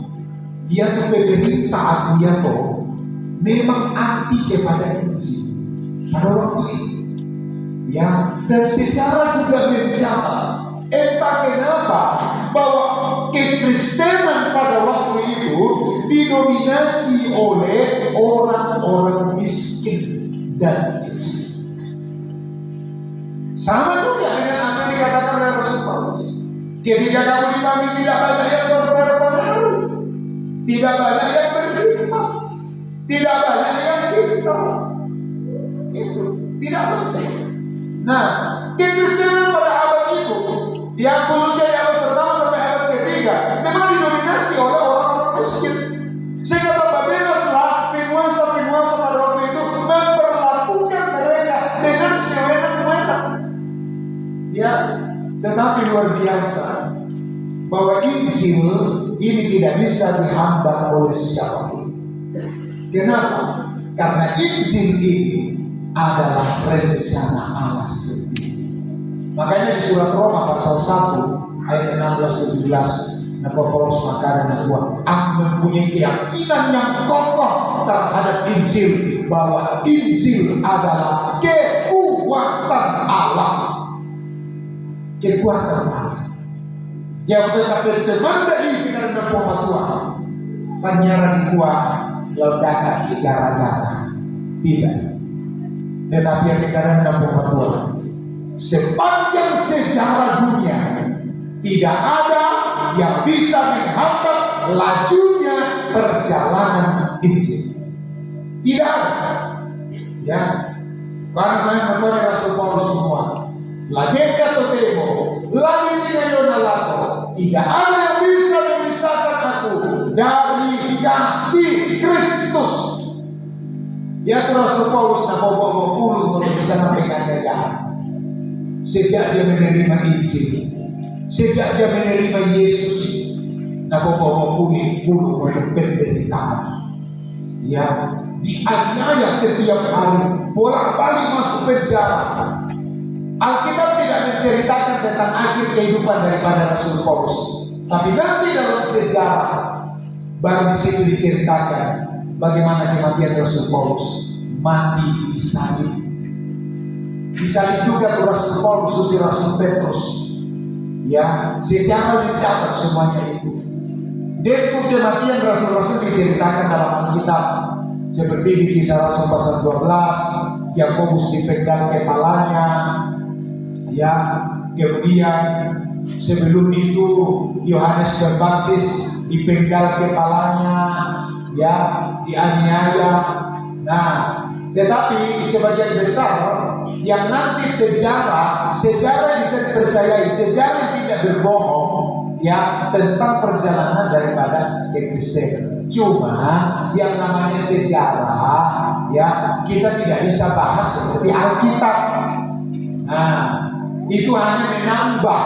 dia tuh pemerintah aku ya toh, memang anti kepada Injil pada waktu itu. Ya, dan secara juga mencatat, entah kenapa bahwa kekristenan pada waktu itu didominasi oleh orang-orang miskin dan kecil. Sama juga dengan apa yang dikatakan oleh Rasul Paulus. Ketika kamu dipanggil tidak banyak yang berpengaruh, tidak banyak yang berkhidmat, tidak banyak yang pintar, itu tidak penting. Nah, kekristenan pada abad itu yang belum dari abad pertama sampai abad ketiga memang didominasi oleh orang-orang miskin. Sehingga tambah bebaslah penguasa-penguasa pada waktu itu memperlakukan mereka dengan sewenang-wenang. Ya, tetapi luar biasa bahwa Injil ini tidak bisa dihambat oleh siapapun. Kenapa? Karena Injil ini adalah rencana Allah sendiri. Makanya di surat Roma pasal 1 ayat 16-17, nah Paulus mengatakan bahwa aku mempunyai keyakinan yang kokoh terhadap Injil, bahwa Injil adalah kekuatan Allah. Kekuatan Allah yang tetapi termandai dengan Tuhan penyiaran kuat ledakan di gara-gara tidak. Tetapi yang dikatakan dalam Tuhan, sepanjang sejarah dunia tidak ada yang bisa menghambat lajunya perjalanan Injil. Tidak ada. Ya, karena saya berkata Rasul Paulus semua. Lagi kata temo, lagi tidak yonalato. Tidak ada yang bisa memisahkan aku dari kasih Kristus. Ya, Rasul Paulus nak bawa puluh untuk bisa menyampaikan jalan. Sejak dia menerima Injil, sejak dia menerima Yesus, nak bawa puluh untuk penderitaan. Ya, dianiaya setiap hari, bolak-balik masuk penjara. Alkitab tidak menceritakan tentang akhir kehidupan daripada Rasul Paulus, tapi nanti dalam sejarah baru di situ diceritakan bagaimana kematian Rasul Paulus, mati di salib. Di salib juga Rasul Paulus, Rasul Petrus. Ya, sejarah mencatat semuanya itu. Dan kematian Rasul-Rasul diceritakan dalam Alkitab, seperti di Kisah Rasul pasal 12, Yakobus dipenggal kepalanya. Ya, kemudian sebelum itu Yohanes Pembaptis dipenggal kepalanya, ya, dianiaya. Nah, tetapi sebagian besar yang nanti sejarah bisa dipercayai, sejarah tidak berbohong, ya, tentang perjalanan daripada kekristenan. Cuma yang namanya sejarah, ya, kita tidak bisa bahas seperti Alkitab. Nah, itu hanya menambah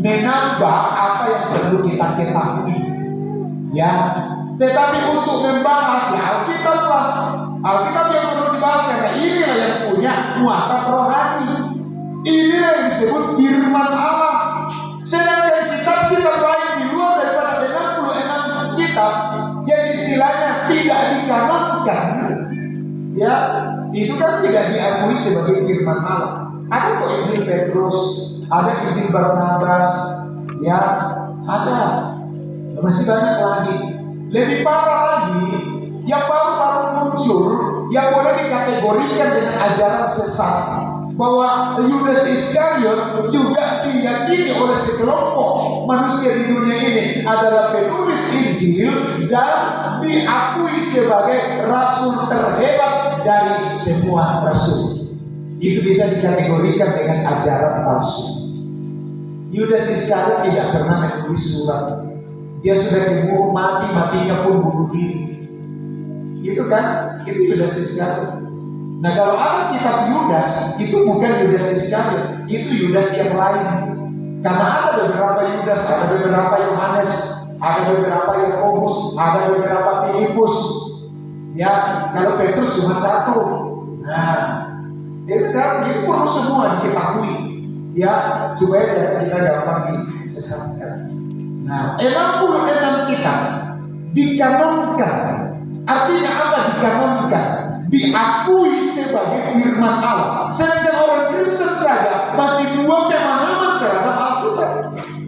menambah apa yang perlu kita ketahui. Ya, tetapi untuk membahas ya Alkitab lah. Alkitab yang perlu dibahas karena inilah yang punya muatan rohani. Inilah yang disebut firman Allah. Sedangkan kitab-kitab lain di luar daripada 66 kitab yang istilahnya tidak dikanonkan, ya itu kan tidak diakui sebagai firman Allah. Ada kok Injil Petrus, ada Injil Barnabas, ya ada. Masih banyak lagi. Lebih parah lagi, yang baru-baru muncul, yang boleh dikategorikan dengan ajaran sesat, bahwa Yudas Iskariot juga diyakini oleh sekelompok manusia di dunia ini adalah penulis Injil dan diakui sebagai rasul terhebat dari semua rasul. Itu bisa dikategorikan dengan ajaran palsu. Yudas Iskariot tidak pernah menulis surat. Dia sudah dibunuh matinya pun bunuh diri. Itu kan, itu Yudas Iskariot. Nah kalau ada kitab Yudas, itu bukan Yudas Iskariot, itu Yudas yang lain. Karena ada beberapa Yudas, ada beberapa Yohanes, ada beberapa Yakobus, ada beberapa Filipus. Ya, kalau Petrus cuma satu. Nah, itu kan, itu perlu semua diketahui. Ya, supaya kita gampang disesatkan. Nah, 66 kitab dikanonkan. Artinya apa dikanonkan? Diakui sebagai firman Allah. Sedangkan orang Kristen saja masih dua pemahaman terhadap Alkitab.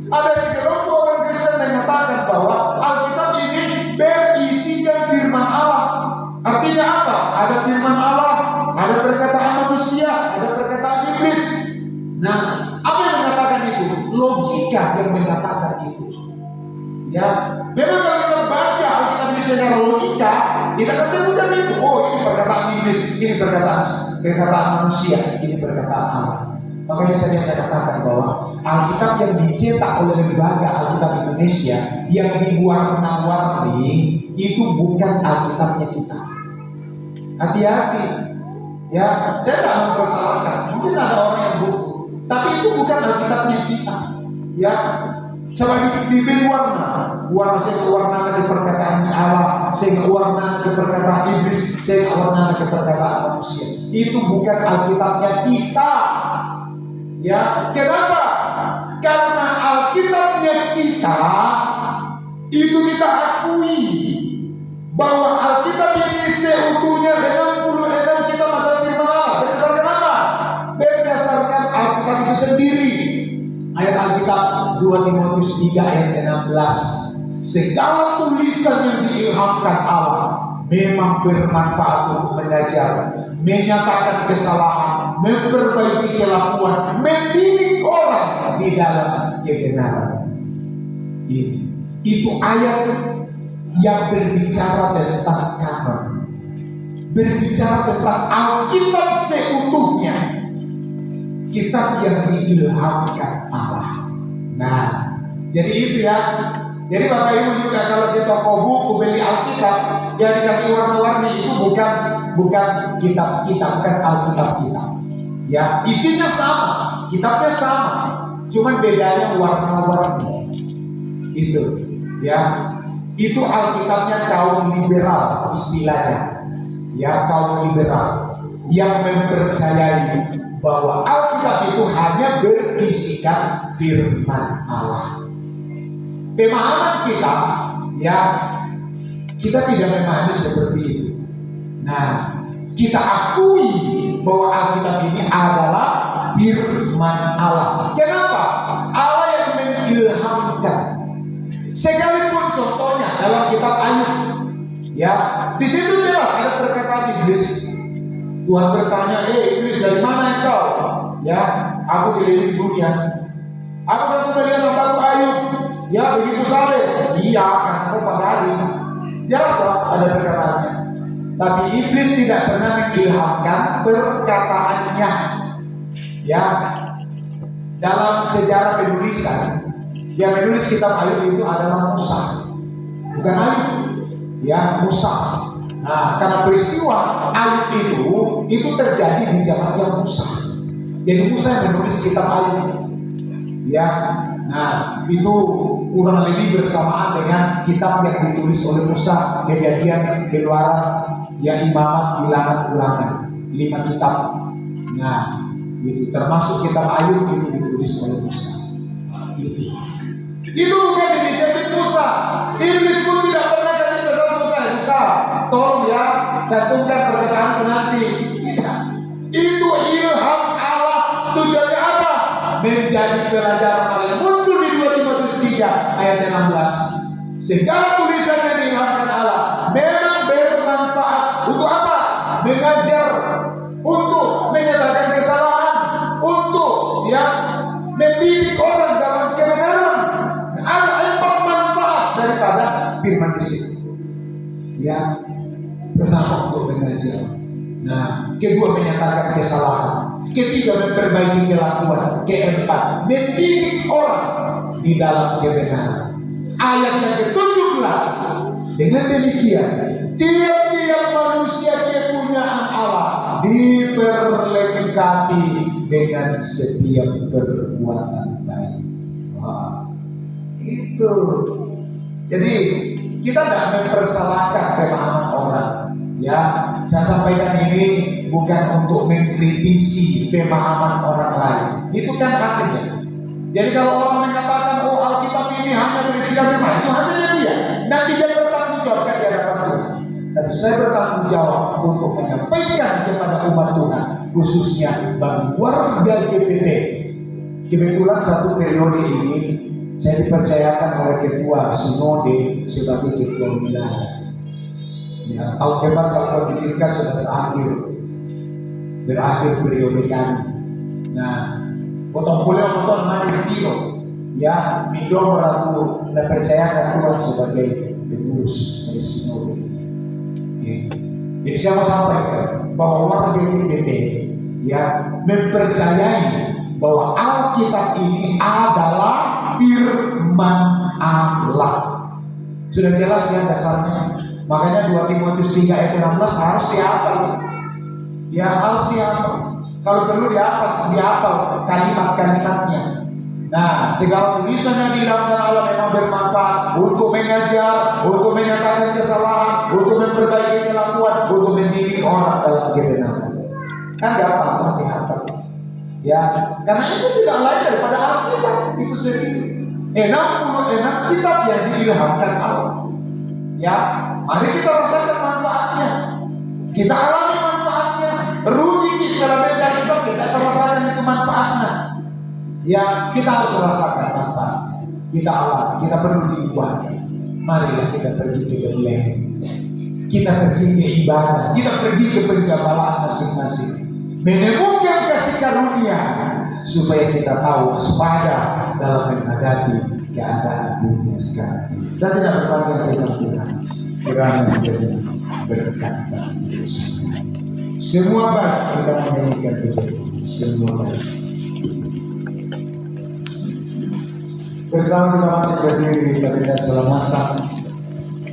Ada sekelompok orang Kristen yang mengatakan bahwa Alkitab ini berisikan firman Allah. Artinya apa? Ada firman Allah, ada perkataan manusia, ada perkataan iblis. Nah, apa yang mengatakan itu? Logika yang mengatakan itu. Ya, memang kalau kita baca Alkitab ini secara logika, kita akan mudah itu. Oh, ini perkataan iblis, ini perkataan manusia, ini perkataan Allah. Makanya saya katakan bahwa Alkitab yang dicetak oleh lembaga Alkitab Indonesia yang diwarna-warni itu bukan Alkitabnya kita. Hati-hati. Ya, saya tidak mempersalahkan. Mungkin ada orang yang buku, tapi itu bukan Alkitabnya kita. Ya. Coba diberi warna sehingga warna ke perkataan Allah, sehingga warna ke perkataan iblis, sehingga warna ke perkataan manusia. Itu bukan Alkitabnya kita. Ya, kenapa? Karena Alkitabnya kita itu kita akui bahwa Alkitab ini seutuhnya 66 kitab adalah firman Allah. Berdasarkan apa? Berdasarkan Alkitab itu sendiri. Ayat Alkitab 2 Timotius 3 ayat 16. Segala tulisan yang diilhamkan Allah memang bermanfaat untuk mengajar, menyatakan kesalahan, memperbaiki kelakuan, mendidik orang di dalam kebenaran. Itu ayat yang berbicara tentang kanon, berbicara tentang Alkitab seutuhnya, kitab yang diilhamkan Allah. Nah, jadi itu ya. Jadi Bapak Ibu juga kalau di toko buku beli Alkitab yang dikasih warna-warni itu bukan kitab-kitab, bukan Alkitab kita. Ya, isinya sama, kitabnya sama, cuman bedanya warna-warni. Itu, ya. Itu Alkitabnya kaum liberal istilahnya. Ya, kaum liberal yang mempercayai bahwa Alkitab itu hanya berisikan firman Allah. Pemahaman kita, ya, kita tidak memahami seperti itu. Nah, kita akui bahwa Alkitab ini adalah firman Allah. Kenapa? Allah yang mengilhamkan. Sekalipun contohnya dalam kitab Ayub, ya, di situ jelas ada perkataan iblis. Tuhan bertanya, iblis dari mana engkau? Ya, aku keliling dunia. Aku akan melihat hambaku Ayub. Ya, begitu saleh. Iya, karena kau pada hari. Jelas ada perkataannya. Tapi iblis tidak pernah mengilhamkan perkataannya. Ya, dalam sejarah penulisan, yang menulis kitab Ayub itu adalah Musa, bukan Ayub. Ya, Musa. Nah, karena peristiwa Ayub itu terjadi di zamannya Musa. Jadi Musa yang menulis kitab Ayub. Ya, nah itu kurang lebih bersamaan dengan kitab yang ditulis oleh Musa, Kejadian, Keluaran, yang Imamat, Bilangan, Ulangan, 5 kitab. Nah, itu termasuk kitab Ayub itu ditulis oleh Musa. Itu bukan inisiatif Musa. Iblis pun tidak pernah kasih pesan Musa, tolong ya, cantumkan perkataan penanti. Tidak. Itu ilham Allah. Tujuannya apa? Menjadi pelajaran Allah. Muncul di 2 Timotius 3 ayat 16. Segala tulisan yang diilhamkan Allah memang bermanfaat untuk apa? Mengajar, untuk menyatakan kesalahan, untuk mendidik orang dalam kebenaran. Ada 4 manfaat daripada firman di sini. Ya, pertama untuk mengajar. Nah, kedua menyatakan kesalahan. Ketiga memperbaiki kelakuan. Keempat mendidik orang di dalam kebenaran. Ayat yang ke-17. Dengan demikian, tiap-tiap manusia kepunyaan Allah diperlengkapi dengan setiap perbuatan baik. Wah, itu. Jadi kita tidak mempersalahkan pemahaman orang. Ya, saya sampaikan ini bukan untuk mengkritisi pemahaman orang lain. Itu kan haknya. Jadi kalau orang mengatakan, oh Alkitab ini hanya berisikan firman, itu haknya dia. Nanti dia bertanggung jawab di hadapan Tuhan. Tapi saya bertanggung jawab untuk menyampaikan kepada umat Tuhan, khususnya bagi warga GPT. Kebetulan satu periode ini saya dipercayakan oleh ketua sinode sebagai ketua wilayah. Ya, tahun depan kalau kondisikan sudah berakhir periode kami. Nah, potong mari tiro, ya, midong ratu dan percayakan Tuhan sebagai pengurus dari sinode. Ya. Jadi saya mau sampaikan bahwa warga LGBT ya mempercayai bahwa Alkitab ini adalah firman Allah. Sudah jelas ya dasarnya. Makanya 2 Timotius 3 ayat 16 harus dihafal. Ya, harus dihafal. Kalau perlu dihafal kalimat-kalimatnya. Nah, segala tulisan yang diilhamkan Allah memang bermanfaat untuk mengajar, untuk menyatakan kesalahan, untuk memperbaiki kelakuan, untuk mendidik orang dalam kebenaran. Kan gampang dihafal. Ya, karena itu tidak lain daripada Alkitab itu sendiri. 66 kitab yang diilhamkan Allah. Ya, mari kita rasakan manfaatnya. Kita alami manfaatnya. Rugi kita dalam kitab kita rasakan itu manfaatnya. Ya, kita harus rasakan manfaatnya. Kita alami, kita perlu diubah. Marilah kita pergi ke Bethlehem. Kita pergi ke ibadah. Kita pergi ke penggabalaan masing-masing. Menemukan kasih karunia supaya kita tahu waspada dalam menghadapi keadaan dunia sekarang. Saya tidak berpanjang dengan Tuhan. Kiranya menjadi berkat bagi Yesus. Semua baik kita menyanyikan Tuhan. Semua baik. Bersama kita masih berdiri kita tidak salah masak.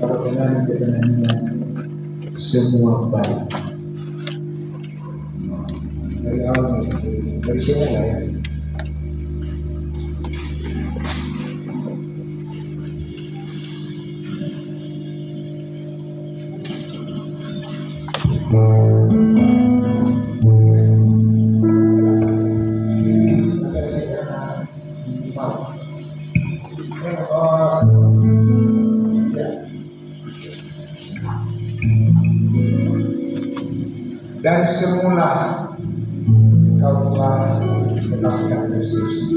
Kalau dengan kita nyanyikan semua baik. Dari awal dari sini lah ya. Dari semula kau telah mengenalkan Yesus.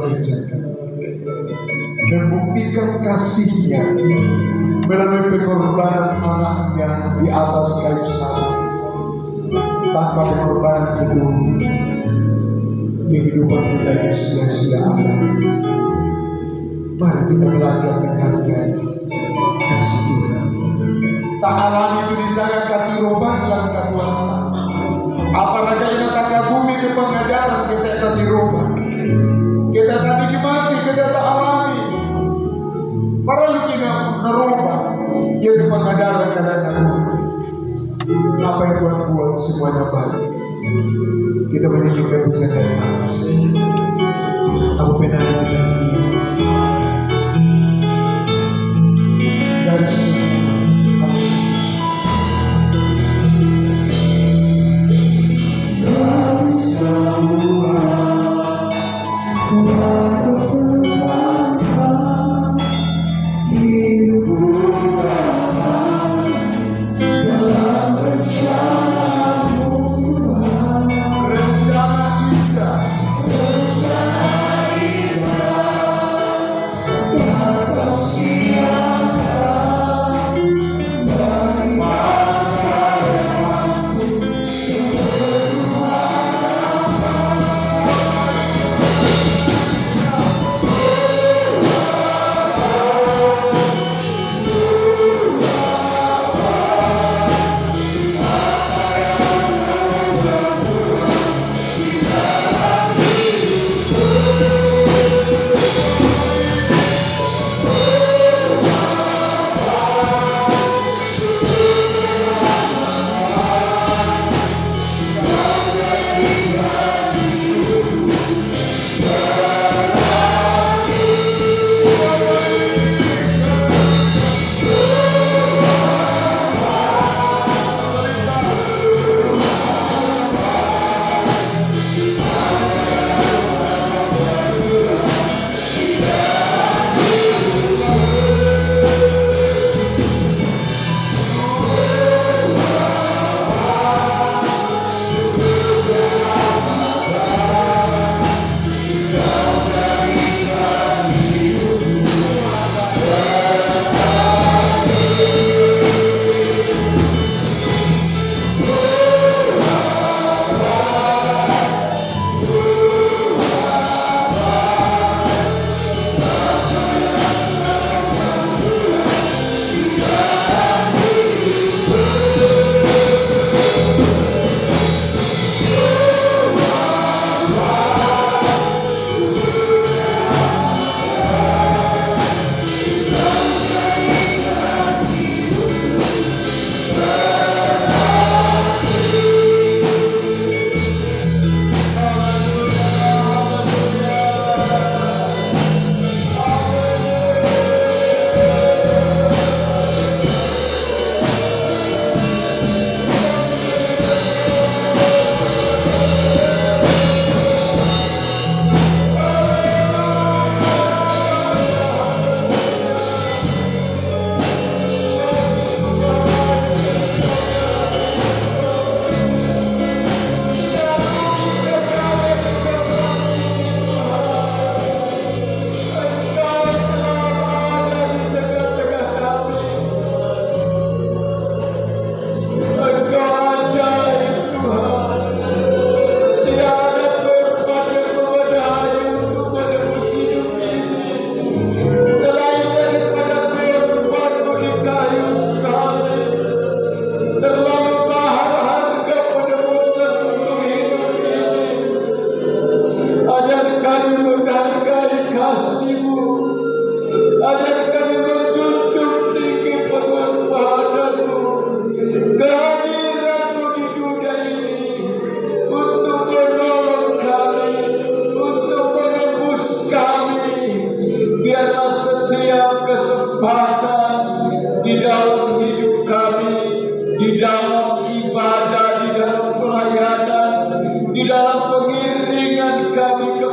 kerjakan dan buktikan kasih-Nya melalui pengorbanan anaknya di atas kayu salib. Tanpa pengorbanan itu, kehidupan kita ini sia-sia. Mari kita belajar menghargai kasih Tuhan. Tak alami itu di sana kaki roban yang kekuatan. Apalagi kita tak bumi ke pengadaran kita kaki roban. Kita tak nikmati, kita tak alami. Para kita nerobah, dia ke pengadaran kadang-kadang. Apa yang Tuhan buat semuanya baik. Kita menyanyikan bisa dari atas. Aku pengen kita dari sini.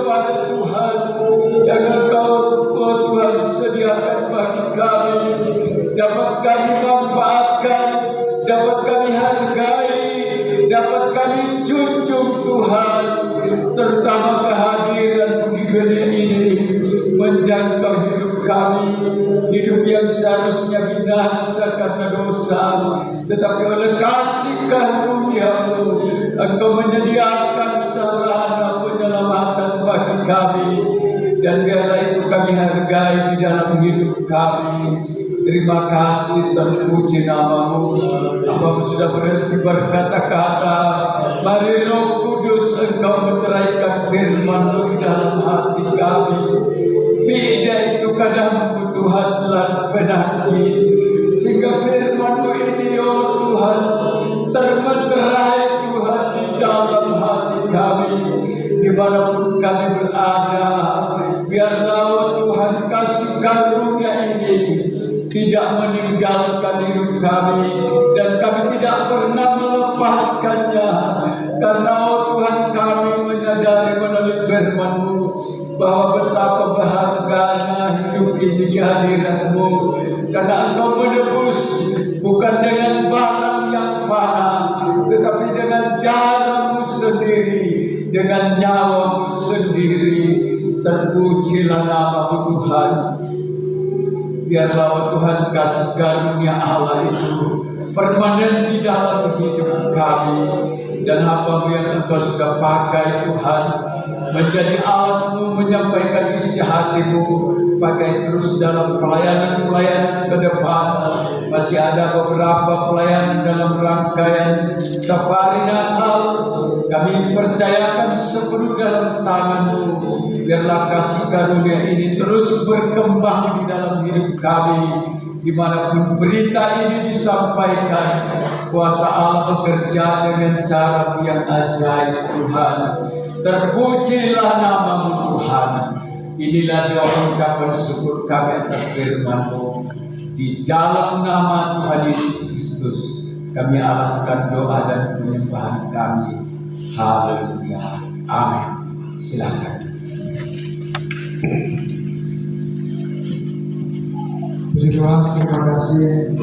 kepada Tuhan yang Engkau, oh Tuhan, sediakan bagi kami. menjangkau hidup kami, hidup yang seharusnya binasa karena dosa, tetapi oleh kasih karunia-Mu Engkau menyediakan sarana penyelamatan bagi kami, dan biarlah itu kami hargai di dalam hidup kami. Terima kasih dan puji nama-Mu. Hamba sudah berhenti berkata-kata, mari Roh Kudus Engkau meteraikan firman-Mu di dalam hati kami. Bida itu kadang Tuhan telah benarkan, sehingga firman-Mu ini, oh Tuhan, termeterai Tuhan di dalam hati kami, dimanapun kami berada. Biarlah oh Tuhan kasih karunia ini tidak meninggalkan hidup kami, dan kami tidak pernah melepaskannya, karena oh Tuhan kami menyadari melalui firman-Mu bahwa betapa berharganya hidup ini di hadirat-Mu, karena Engkau menebus bukan dengan barang yang fana, tetapi dengan darah-Mu sendiri, dengan nyawa-Mu sendiri. Terpujilah nama-Mu Tuhan. Biarlah oh Tuhan kasih karunia Allah itu permanen di dalam hidup kami, dan apa yang Engkau sudah pakai Tuhan menjadi alat-Mu menyampaikan isi hati-Mu, pakai terus dalam pelayanan-pelayanan ke depan. Masih ada beberapa pelayanan dalam rangkaian safari Natal, kami percayakan sepenuh dalam tangan-Mu. Biarlah kasih karunia ini terus berkembang di dalam hidup kami, dimanapun berita ini disampaikan. Kuasa Allah bekerja dengan cara yang ajaib Tuhan. Terpujilah nama-Mu Tuhan. Inilah doa ucapan syukur kami atas firman-Mu. Di dalam nama Tuhan Yesus Kristus kami alaskan doa dan penyembahan kami. Haleluya. Amin. Silakan. Puji Tuhan, terima kasih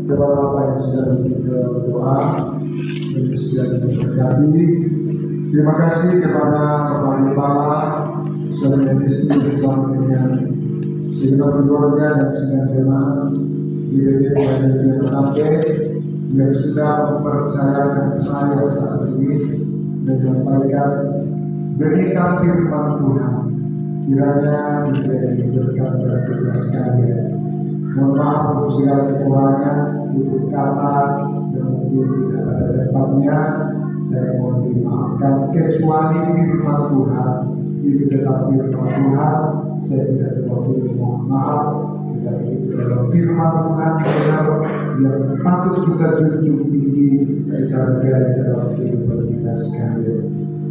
kepada Bapak yang sudah berdoa dan sudah berkati. Terima kasih kepada Bapak Kepala, saudara istri bersama dengan segenap keluarga dan segenap jemaat di BPD dan BPD yang sudah mempercayakan saya saat ini dan menyampaikan berita firman Tuhan. Kiranya menjadi berkat bagi kita sekalian. Mohon maaf untuk segala kekurangan, tutur kata yang mungkin tidak pada tempatnya. Saya mohon dimaafkan, kecuali firman Tuhan. Itu tetap firman Tuhan. Saya tidak mewakili, mohon maaf. Tetapi itu adalah firman Tuhan yang patut kita junjung tinggi kita hargai dalam kehidupan kita sekalian.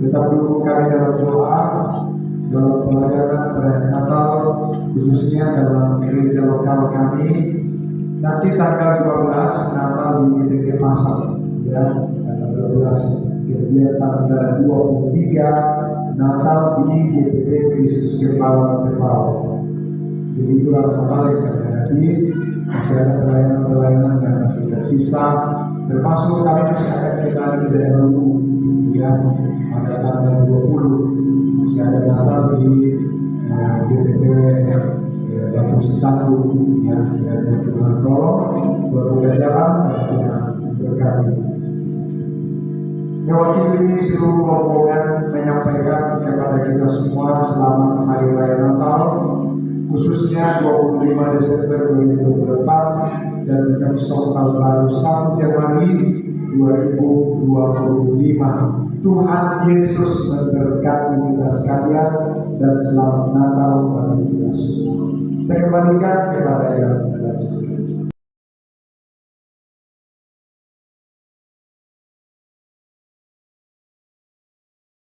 Tetap dulu kami dalam doa, dalam pelayanan perayaan Natal, khususnya dalam gereja lokal kami. Nanti tanggal 12 Natal di GPD Pasar, ya, tanggal 12, kemudian tanggal 23 Natal di GPD Kristus Kepala. Jadi itulah Natal yang kami hadapi. Masih ada pelayanan-pelayanan yang masih tersisa, termasuk kami masih akan kita di daerah Luwu, ya, pada tanggal 20 masih ada Natal di GPD Batu Setanggung, ya, dan Tuhan tolong berbuka jalan dan Tuhan berkati. Mewakili seluruh rombongan menyampaikan kepada kita semua selamat Hari Raya Natal, khususnya 25 Desember 2024 dan Tahun Baru 1 Januari 2025. Tuhan Yesus memberkati kita sekalian dan selamat Natal bagi kita semua. Saya kembalikan kepada yang berbicara.